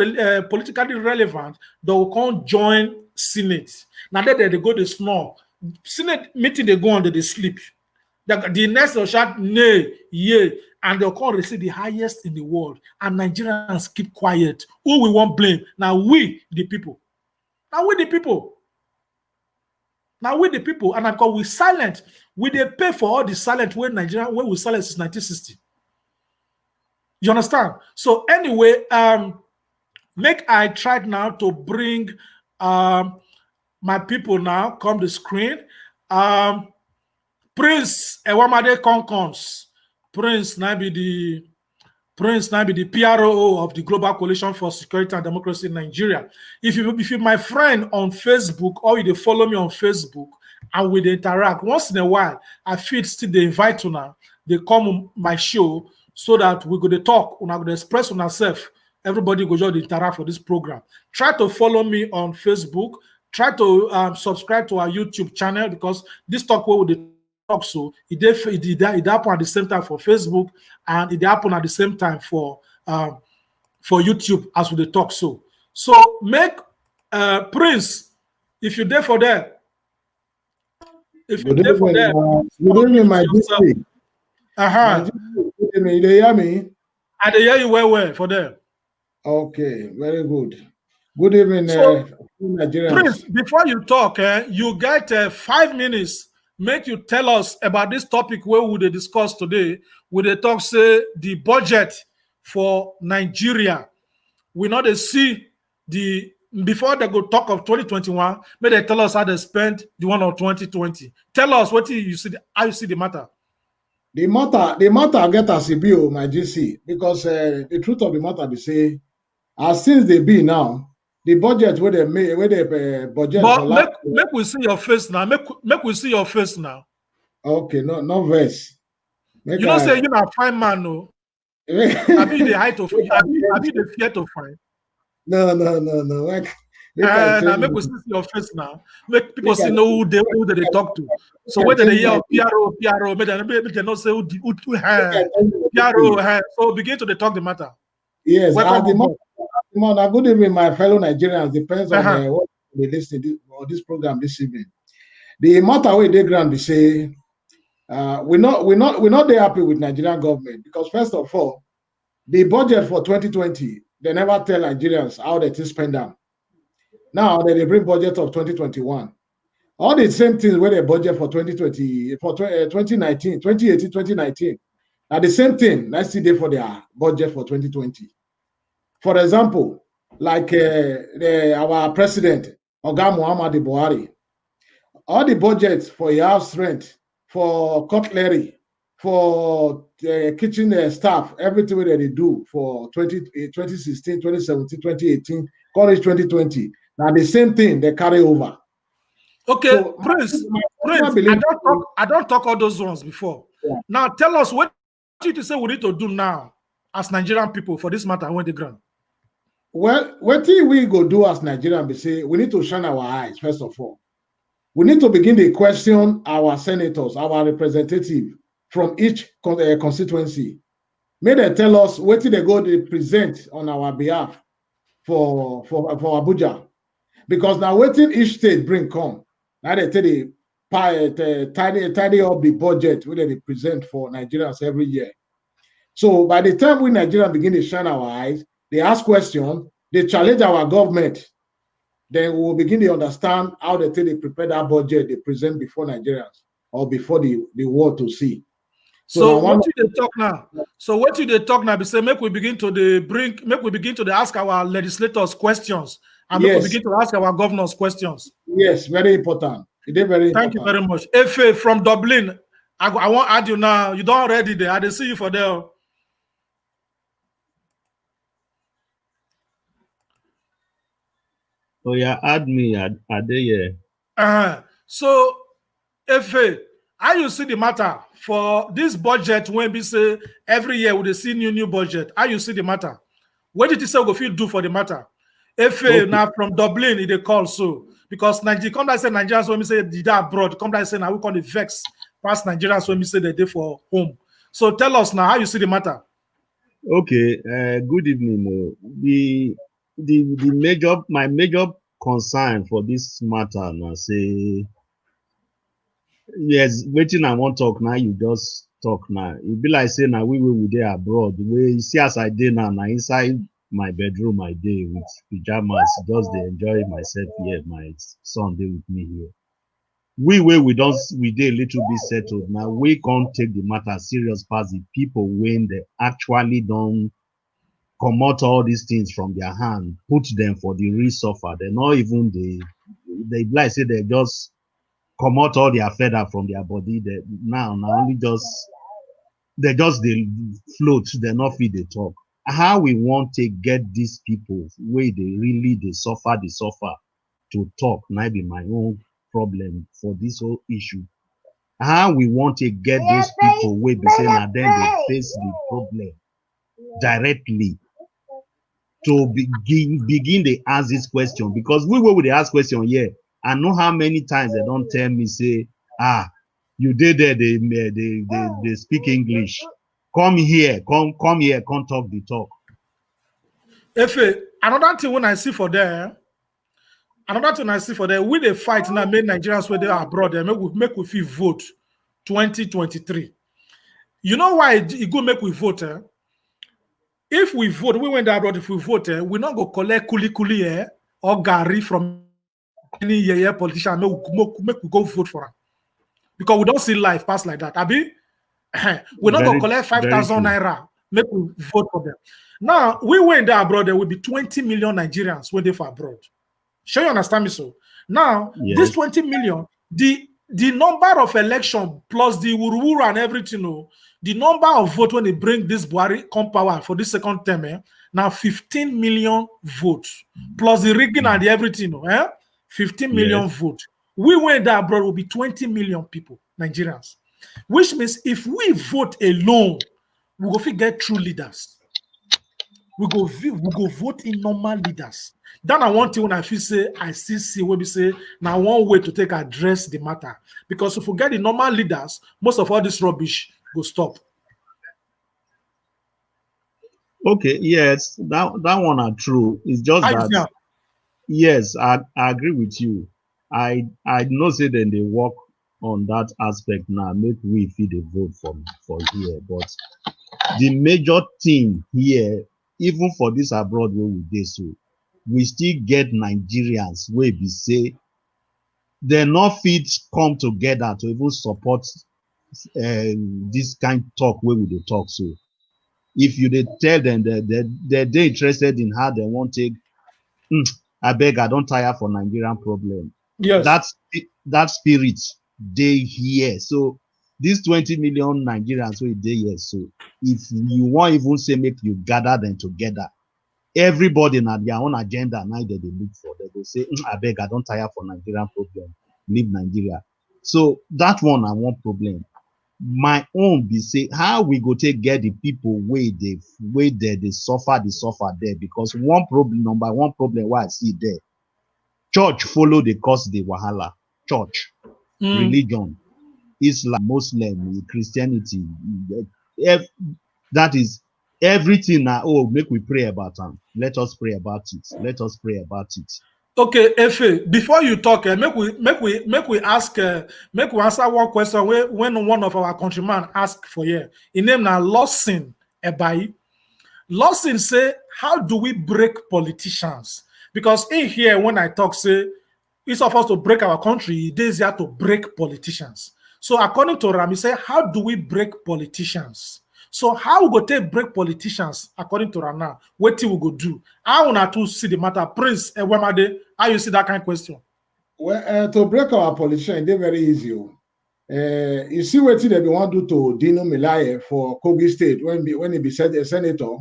politically relevant, they will come join Senate. Now that they go to snore. Senate meeting they go on, they sleep. The next will shout nay, yea, and they'll come receive the highest in the world. And Nigerians keep quiet. Who we won't blame? Now we the people. Now we the people. Now we the people. And because we silent, we they pay for all the silent when Nigeria when we silent since 1960. You understand? So anyway, make I tried now to bring my people now come the screen. Prince Ewamade Konkons. Prince now be the PRO of the Global Coalition for Security and Democracy in Nigeria. If you're my friend on Facebook or you follow me on Facebook and we interact once in a while, I feel still they invite you now. They come on my show so that we go to talk, we go to express on ourselves. Everybody go just interact for this program. Try to follow me on Facebook. Try to subscribe to our YouTube channel because this talk where we talk so it happen at the same time for Facebook and it happen at the same time for YouTube as we talk so. So make Prince, if you're there for that, if you're there for that, good evening, my district. You hear me? I hear you well for them. Okay, very good. Good evening, Nigerians. Prince, before you talk, you get 5 minutes. Make you tell us about this topic where we will discuss today. We will talk, say, the budget for Nigeria. We know they see the before they go talk of 2021. May they tell us how they spent the one of 2020. Tell us what you see, how you see the matter. The matter get as a bill, my GC, because the truth of the matter be say, as since they be now, the budget where they made, where they budget. But make we see your face now. Make we see your face now. Okay, no verse. You don't say you're not fine man, no. I be the height of I be the fear to find. No. Now make we see your face now. Make people see know who they talk to. So whether they hear PRO, make they not say who PRO. So begin to talk the matter. Yes, good evening, my fellow Nigerians. Depends on what they listen to this program this evening. The matter where they grant be say we're not that happy with Nigerian government because first of all, the budget for 2020 they never tell Nigerians how they spend them. Now they bring budget of 2021. All the same things where they budget for 2020 for 2019, 2018, 2019. Now the same thing. Let's see there for their budget for 2020. For example, like our president, Oga Muhammadu Buhari, all the budgets for your house rent, for cutlery, for kitchen staff, everything that they do for 2016, 2017, 2018, college 2020. Now the same thing they carry over. Okay, so, Prince, I don't talk all those ones before. Yeah. Now tell us what you say we need to do now as Nigerian people for this matter when the ground. Well, what we go do as Nigerian, we say we need to shine our eyes, first of all. We need to begin to question our senators, our representatives from each constituency. May they tell us what they go to present on our behalf for Abuja. Because now waiting each state bring come. Now they tell the tidy up the budget where they present for Nigerians every year. So by the time we Nigerians begin to shine our eyes, they ask questions, they challenge our government, then we will begin to understand how they prepare that budget they present before Nigerians or before the world to see. So what do they talk now? So what do they talk now? They say make we begin to ask our legislators questions and make we begin to ask our governors questions. Yes, very important. It is very important. Thank you very much. Efe from Dublin, I won't add you now. You don't already there. I didn't see you for there. Oh yeah, add me. Add there. So, Efe, how you see the matter for this budget when we say every year we see new budget? How you see the matter? What did you say we feel do for the matter? Efe now from Dublin, they call so because Nigeria come down say Nigerians when we say they are abroad, come down say now we call the vex past Nigerians when we say they for home. So tell us now how you see the matter. Okay, good evening. My major concern for this matter now say yes, waiting I won't talk now, you just talk now. It be like saying now we there abroad. We see as I did now inside my bedroom I day with pajamas, just to enjoy myself here, my son day with me here. We did a little bit settled. Now we can't take the matter serious past the people when they actually don't come out all these things from their hand, put them for the real suffer. They're not even they like say they just come out all their feather from their body. They now only they float, they're not fit they talk. How we want to get these people where they suffer to talk might be my own problem for this whole issue. How we want to get those people where they say now then they face the problem directly to begin to ask this question, because we would ask question here. I know how many times they don't tell me say, you did there, they speak English. Come here, come talk the talk. Efe, another thing when I see for there, we they fight now, make Nigerians where they are abroad, they make we feel vote 2023. You know why it go make we vote? If we vote, we went abroad, if we vote, we not go collect kuli or gari from any politician, make we go vote for him. Because we don't see life pass like that. Abi, we're not going to collect 5,000 naira, make we vote for them. Now, we went there abroad, there will be 20 million Nigerians when they for abroad. Sure you understand me so? Now, this 20 million, the number of election plus the wuru and everything, the number of votes when they bring this Buhari come power for this second term, now 15 million votes plus the rigging and the everything, 15 million votes. We went there abroad will be 20 million people, Nigerians, which means if we vote alone, we go get true leaders. We go vote in normal leaders. Then I want to when I feel say I still see when we say now one way to take address the matter, because if we get the normal leaders, most of all this rubbish go stop. Okay, yes, that one are true. It's just that yes, I agree with you. I know say then they work on that aspect now, make we feel the vote for here. But the major thing here, even for this abroad where we do so, we still get Nigerians where we say they're not fit come together to even support this kind of talk where we they talk. So if you tell them that they're interested in how they want to take, I beg, I don't tire for Nigerian problem. Yes, that spirit they here. So these 20 million Nigerians who dey here, so if you want even say make you gather them together, everybody na their own agenda now they look for. They go say, I beg, I don't tire for Nigerian problem, leave Nigeria. So that one I want problem. My own be say how we go take get the people where they suffer there, because number one problem why I see there, church follow the cause the wahala. Church, religion, Islam, Muslim, Christianity, that is everything now. Oh, make we pray about them. Let us pray about it. Let us pray about it. Okay, Efe, before you talk, make we answer one question when one of our countrymen asked for here. His name now Lawson Ebai. Lawson say, how do we break politicians? Because in here, when I talk, say it's supposed to break our country, it is here to break politicians. So according to Ram, he say, how do we break politicians? So how we go take break politicians according to Rana? What we go do? I want to see the matter. Prince Ewemade, how you see that kind of question? Well, to break our politicians, they're very easy. You see what they want to do to Dino Melaye for Kogi State when he be said a senator.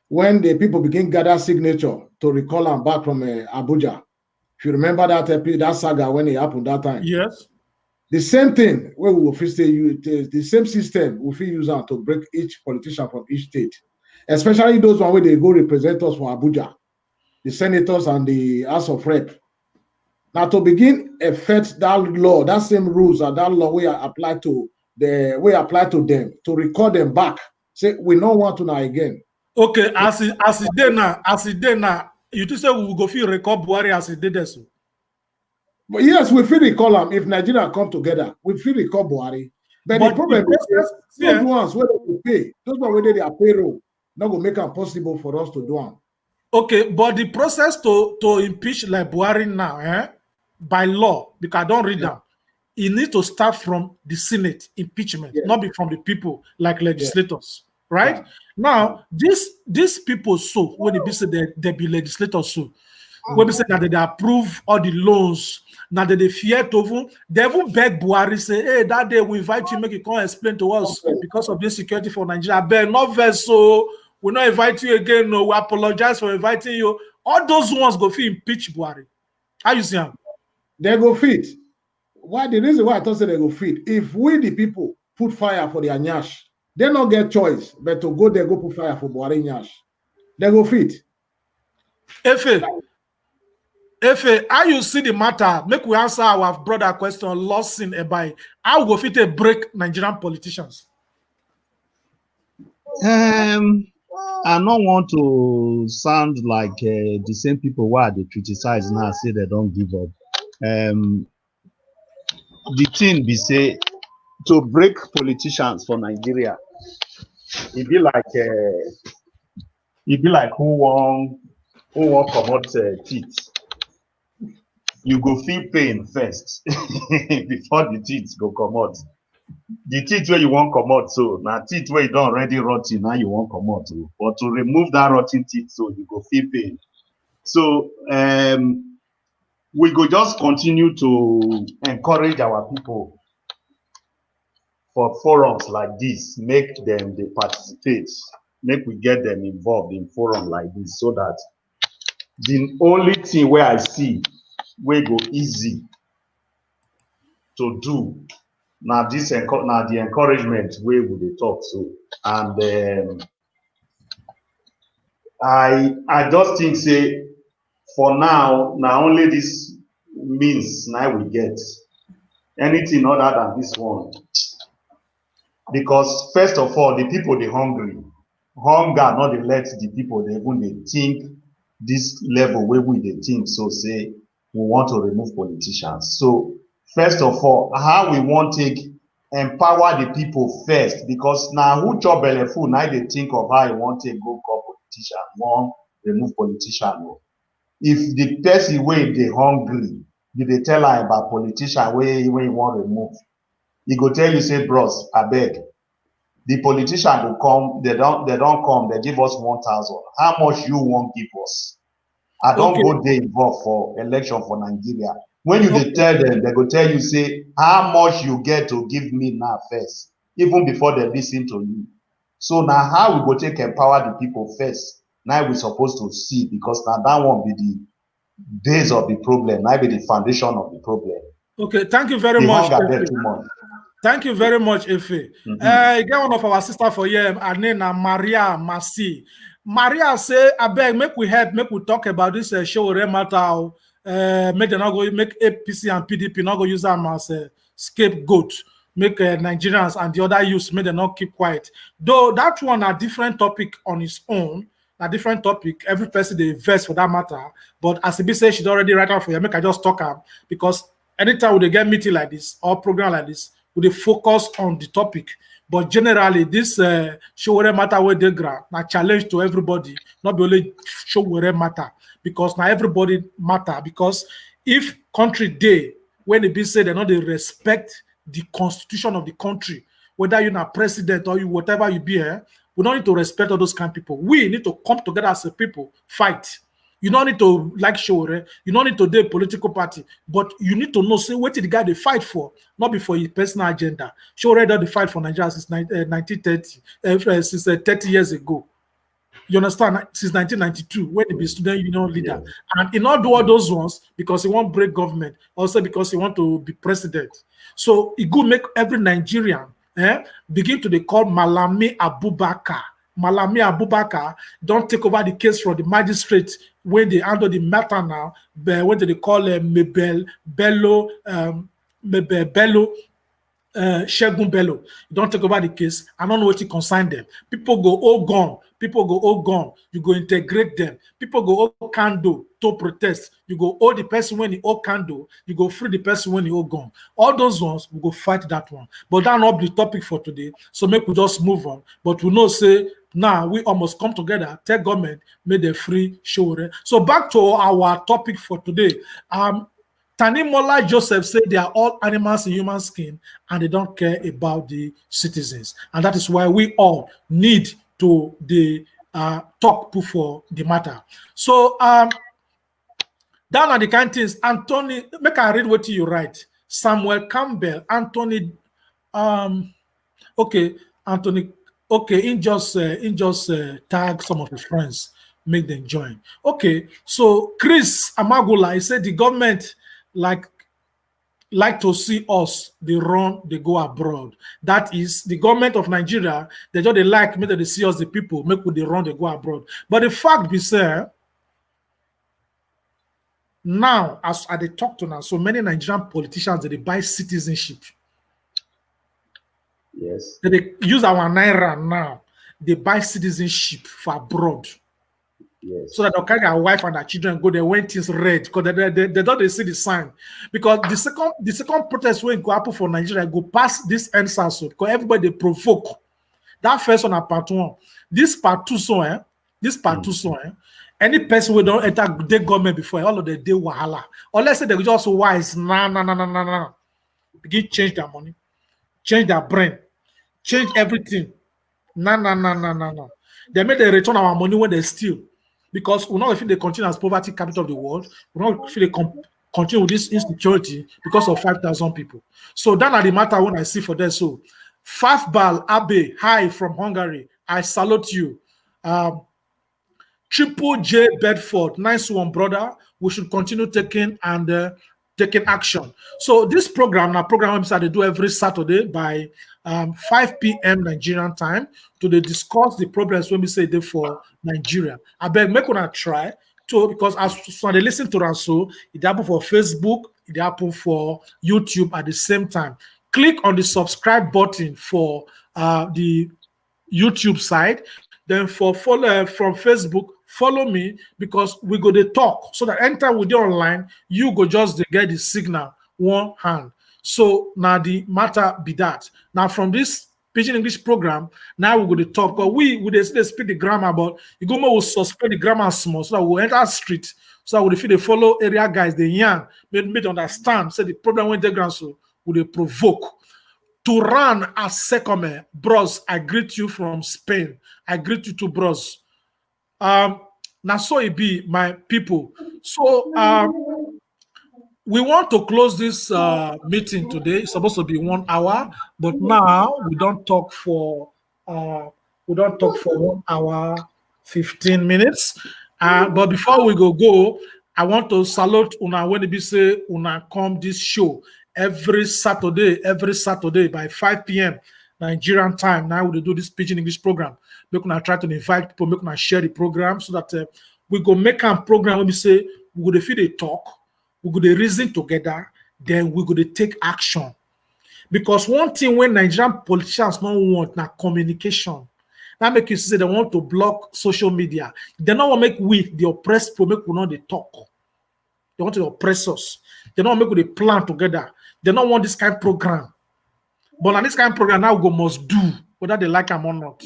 When the people begin gather signature to recall him back from Abuja. If you remember that saga when it happened that time. Yes. The same thing where we will use the same system we will use to break each politician from each state, especially those one where they go represent us for Abuja, the senators and the House of Rep. Now to begin affect that law, that same rules and that law we apply to them to record them back. Say we don't want to now again. Okay, as it did now, you just say we will go feel record Buhari as it did so. But yes, we feel recall them if Nigeria come together. We feel recall Buhari. But the problem is those ones where they pay, those ones where they are payroll, not going to make it possible for us to do them. Okay, but the process to impeach like Buhari now, by law, because I don't read them, it needs to start from the Senate impeachment, not be from the people like legislators. Right? Now, these people so when they say they be legislators so when they say that they approve all the loans, now that they fear to they even beg Buhari say, hey, that day we invite you, make you come explain to us because of this security for Nigeria. But not very so we not invite you again. No, we apologize for inviting you. All those ones go feel impeach Buhari. How you see them? They go fit. Why the reason why I thought they go fit? If we the people put fire for their nyash, they not get choice but to go there, go put fire for Buhari nyash. They go fit. Efe, how you see the matter? Make we answer our brother question. Lost in Ebai. How go fit a break Nigerian politicians? I don't want to sound like the same people why they criticize now say they don't give up. The thing be say to break politicians for Nigeria, it be like who won't promote teeth. You go feel pain first before the teeth go come out. The teeth where you won't come out, so now teeth where you don't already rotten, now you won't come out. But to remove that rotten teeth, so you go feel pain. So we go just continue to encourage our people for forums like this, make them they participate, make we get them involved in forum like this, so that the only thing where I see where go easy to do now the encouragement where we dey talk so, and I just think say for now only this means now we get anything other than this one, because first of all the people they hunger not dey let the people they even they think this level where we they think so say we want to remove politicians. So first of all, how we want to empower the people first, because now who chop belle full now they think of how you want to go call politician, one remove politician. If the person way they hungry, they tell her about politician where you want to remove, he go tell you say, bros, I beg. The politician will come, they don't come, they give us 1,000. How much you want give us? I don't go there involved for election for Nigeria. When you dey tell them, they go tell you, say, how much you get to give me now first, even before they listen to you. So now how we go take empower the people first? Now we supposed to see, because now that won't be the base of the problem, now be the foundation of the problem. Okay, thank you very The much. hunger there too much. Thank you very much, Efe. You get one of our sister for here, her name is Maria Masi. Maria say, I beg, make we talk about this show matter. Make them not go make APC and PDP not go use them as a scapegoat. Make Nigerians and the other youths make them not keep quiet. Though that one a different topic on its own, a different topic. Every person they invest for that matter. But as Ibi said, she's already right out for you. Make I just talk her because anytime we get meeting like this or program like this, we focus on the topic. But generally, this show where matter where they grant a challenge to everybody, not only show where matter, because now everybody matter. Because if country day, when they be say they not they respect the constitution of the country, whether you're not president or you whatever you be here, we don't need to respect all those kind of people. We need to come together as a people, fight. You don't need to like show, you don't need to do a political party, but you need to know, say, what did the guy they fight for, not before his personal agenda. Show that they fight for Nigeria since 1930, since 30 years ago. You understand? Since 1992, when he be student union leader. Yeah. And he not do all those ones because he won't break government, also because he want to be president. So he go make every Nigerian begin to they call Malami Abubakar. Malami Abubakar don't take over the case from the magistrate when they handle the matter now. When they call Mebel Bello, Shegun Bello, you don't take over the case. I don't know what to consign them. People go all gone. People go all gone. You go integrate them. People go all candle to protest. You go all the person when he all candle. You go free the person when he all gone. All those ones we go fight that one. But that not be the topic for today. So make we just move on. But we know say now we almost come together. Tell government made a free show. So back to our topic for today. Tanimola Joseph said they are all animals in human skin and they don't care about the citizens. And that is why we all need to the talk for the matter. So down at the kind things, Anthony, make I read what you write. Samuel Campbell, Anthony, okay, Anthony, okay, in just tag some of his friends, make them join. Okay, so Chris Amagula, he said the government like to see us, they run, they go abroad. That is the government of Nigeria, they just they like me that they see us, the people, make they run, they go abroad. But the fact be said, now, as I talk to now, so many Nigerian politicians that they buy citizenship. Yes. They use our Naira now, they buy citizenship for abroad. Yes. So that they'll carry their wife and their children go there when things red because they don't see the sign. Because the second protest when go happen for Nigeria go past this answer so because everybody they provoke. That first one at part one. This part two so any person who don't enter the government before all of the day wahala. Or let's say they just wise nah. Begin change their money, change their brain, change everything. Nah. They made they return our money when they steal. Because we know if they continue as poverty capital of the world, we know if they continue with this insecurity because of 5,000 people. So that are the matter when I see for that. So Fafbal Abe, hi from Hungary. I salute you. Triple J Bedford, nice one, brother. We should continue taking action. So this program, they do every Saturday by 5 p.m. Nigerian time to discuss the problems when we say they for Nigeria. I beg make una try to because as they listen to us, so it happen for Facebook, it happen for YouTube at the same time. Click on the subscribe button for the YouTube side. Then for follow from Facebook, follow me because we go to talk so that anytime we do online, you go just to get the signal one hand. So now the matter be that. Now from this Pidgin English program, now we go to talk. Because we they speak the grammar, but you go more will suspend the grammar small so that we'll enter street. So that if they follow area guys, they yarn, made understand. Say the problem when they ground so would they provoke. To run as Secome, bros, I greet you from Spain. I greet you too, bros. Now so it be my people. So we want to close this meeting today. It's supposed to be 1 hour, but now we don't talk for 1 hour 15 minutes. But before we go, I want to salute una when be say una come this show every Saturday by 5 p.m. Nigerian time. Now we do this Pidgin English program. Make una try to invite people, make una share the program so that we go make a program when we say we go feel the talk. We go to reason together, then we go to take action. Because one thing when Nigerian politicians don't want now communication. That make you say they want to block social media. They don't want to make we, the oppressed people, make we not the talk. They want to oppress us. They don't want to make we plan together. They don't want this kind of program. But now this kind of program now we must do, whether they like them or not.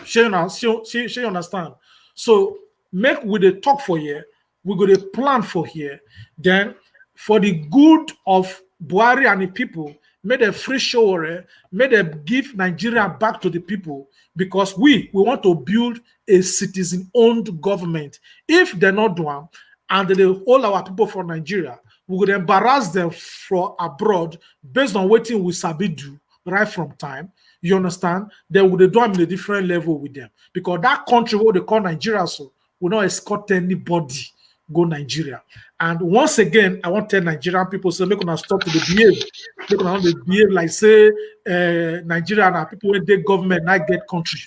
She understand? So make we the talk for here. We go to plan for here. Then, for the good of Buhari and the people, make a free show, make them give Nigeria back to the people because we want to build a citizen-owned government. If they're not doing, and they hold our people from Nigeria, we would embarrass them from abroad based on what we sabi do right from time. You understand? They would do them in a different level with them because that country, what they call Nigeria, so will not escort anybody. Go Nigeria. And once again, I want to tell Nigerian people, so make us stop to the behave. Make us behave like say Nigeria and people when they government not get country.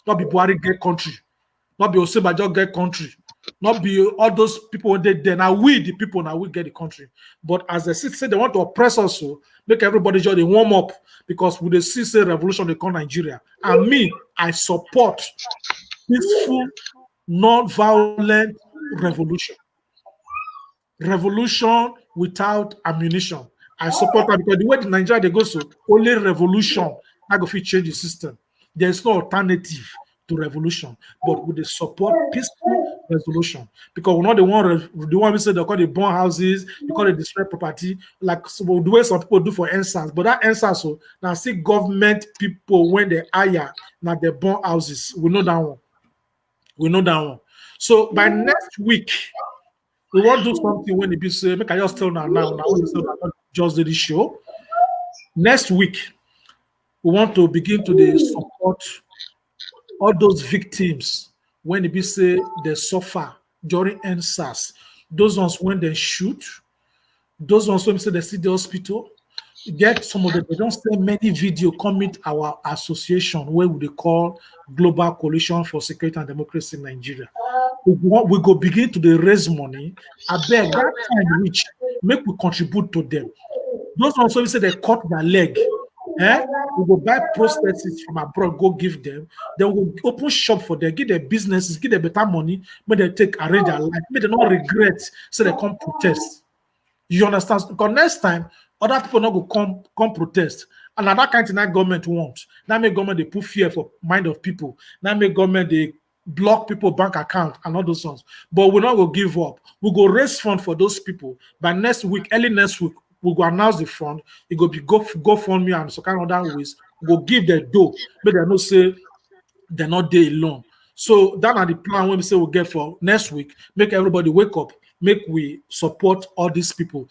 Not be Buhari get country. Not be Osebajo get country. Not be all those people when they there. Now we the people now we get the country. But as the city say they want to oppress us, so make everybody just they warm up because with the say revolution they call Nigeria. And me, I support peaceful, non-violent revolution without ammunition. I support that because the way the Nigeria they go so only revolution I go fit change the system. There is no alternative to revolution, but with the support peaceful resolution because we're not the one we say they call the burn houses, they call it destroy property, like so the way some people do for NSAS. But that NSAS so now see government people when they hire now they burn houses. We know that one. We know that one. So by next week, we want to do something when it be say, make I just tell now, just did this show. Next week, we want to begin to support all those victims when it be say they suffer during NSAS. Those ones when they shoot, those ones when say they see the hospital. Get some of them, they don't send many video coming our association where we call Global Coalition for Security and Democracy in Nigeria. We go begin to raise money. I beg that time which make we contribute to them. Those ones we say they cut their leg. We go buy prostheses from abroad, go give them. Then we'll open shop for them, give their businesses, give them better money, when they arrange their life, make them not regret, so they come protest. You understand? Because next time, other people not go come protest. And that kind of that government wants. Now make government they put fear for mind of people. Now make government they block people bank account and all those ones. But we're not going to give up. We'll go raise fund for those people. By next week, early next week, we'll go announce the fund. It will be GoFundMe and so kind of other ways. We'll give the dough. But they not say they're not there alone. So that are the plan when we say we'll get for next week. Make everybody wake up. Make we support all these people.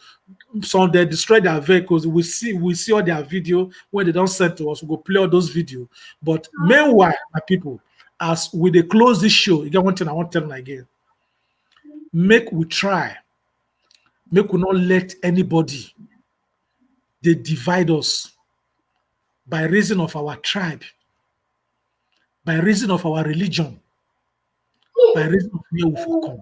So they destroy their vehicles. We see all their video when they don't send to us. We go play all those videos. But meanwhile, my people, as we they close this show, you get one thing I want to tell them again. Make we try. Make we not let anybody they divide us by reason of our tribe, by reason of our religion, by reason of where we come.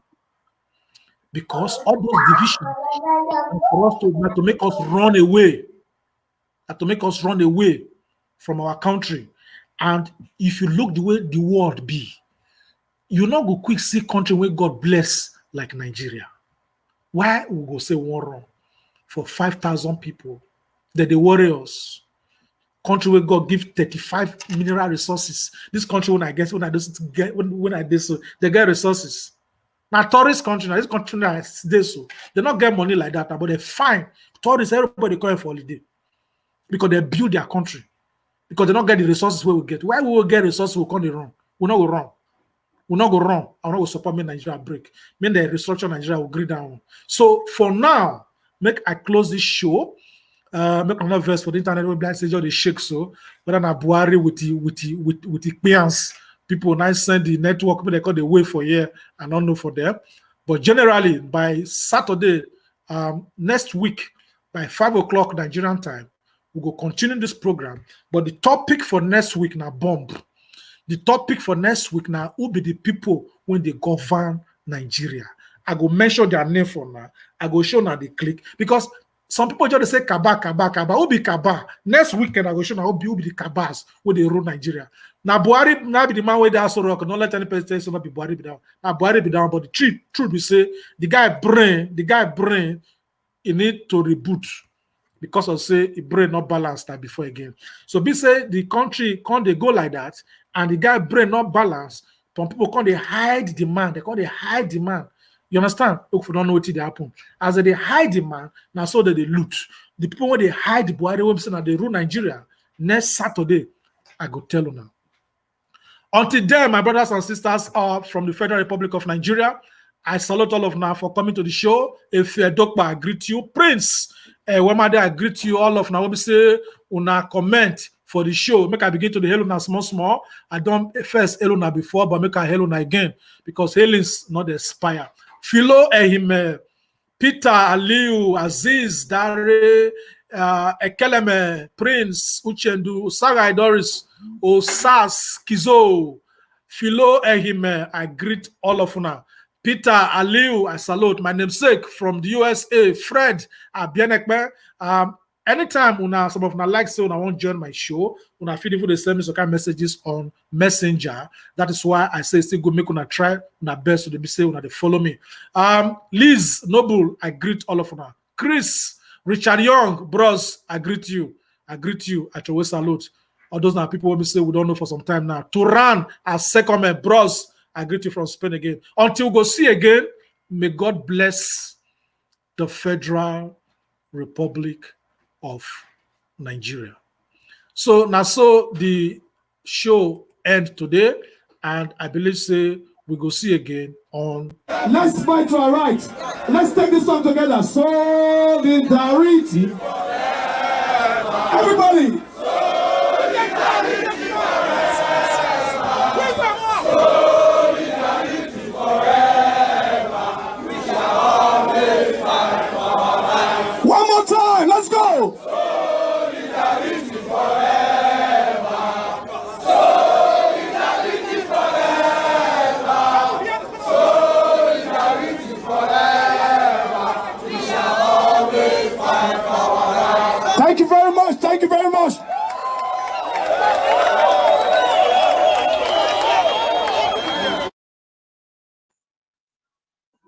Because all those divisions are for us to make us run away, to make us run away from our country. And if you look the way the world be, you not go quick see country where God bless like Nigeria. Why we go say one wrong for 5,000 people that they worry us? Country where God give 35 mineral resources. This country when I do so, they get resources. Now tourist country, now this country now they so they not get money like that, but they find tourists, everybody coming for holiday because they build their country. Because they don't get the resources where we get. Why we will get resources we can't run? We're not go wrong. We're not go wrong. I'm not going to support me Nigeria break. Mean the restructure Nigeria will agree down. So for now, make I close this show. Make another verse for the internet where blind say just the shake so. But then Buhari with the clients, people now send the network, people they call the way for here and don't know for them. But generally by Saturday, next week by 5 o'clock Nigerian time, we go continue this program. But the topic for next week now bomb. The topic for next week now will be the people when they govern Nigeria. I go mention their name for now. I go show now the click because some people just say Kaba. Who be Kaba? Next weekend I go show now who be the Kabas where they rule Nigeria. Now Buhari now be the man where they are so rock. Don't let any person say so not be Buhari be down. Now Buhari be down, but the truth we say the guy brain, he need to reboot because of say the brain not balanced like before again. So be say the country can't they go like that, and the guy brain not balanced. Some people can't they hide the man. They can't they hide the man. You understand? Look, we don't know what they happen. As they hide the man, now so that they loot. The people when they hide the Buhari website and they rule Nigeria. Next Saturday, I go tell you now. Until then, my brothers and sisters are from the Federal Republic of Nigeria. I salute all of now for coming to the show. If Dokpa, I greet you. Prince, Wemade, I greet you all of now. We say, una comment for the show. Make I begin to the hello now small. I don't first hello now before, but make I hello now again because hailing's not the expire. Philo Ehime, Peter Aliu, Aziz, Dare, Ekeleme, Prince, Uchendu, Sarai Doris, Osas, Kizo, Philo Ehime, I greet all of you now. Peter Aliu, I salute. My namesake from the USA, Fred Abienekme. Anytime una some of my likes say I won't join my show, una feel even the same so kind messages on Messenger. That is why I say still go make una try una best to be say una they follow me. Liz Noble, I greet all of una. Chris, Richard Young, bros, I greet you. I always salute. All those now people will say we don't know for some time now. Turan as second bros, I greet you from Spain again. Until we go see again, may God bless the Federal Republic of Nigeria. So now so the show end today, and I believe say we go see again on. Let's fight to our right. Let's take this song together. Solidarity. Everybody.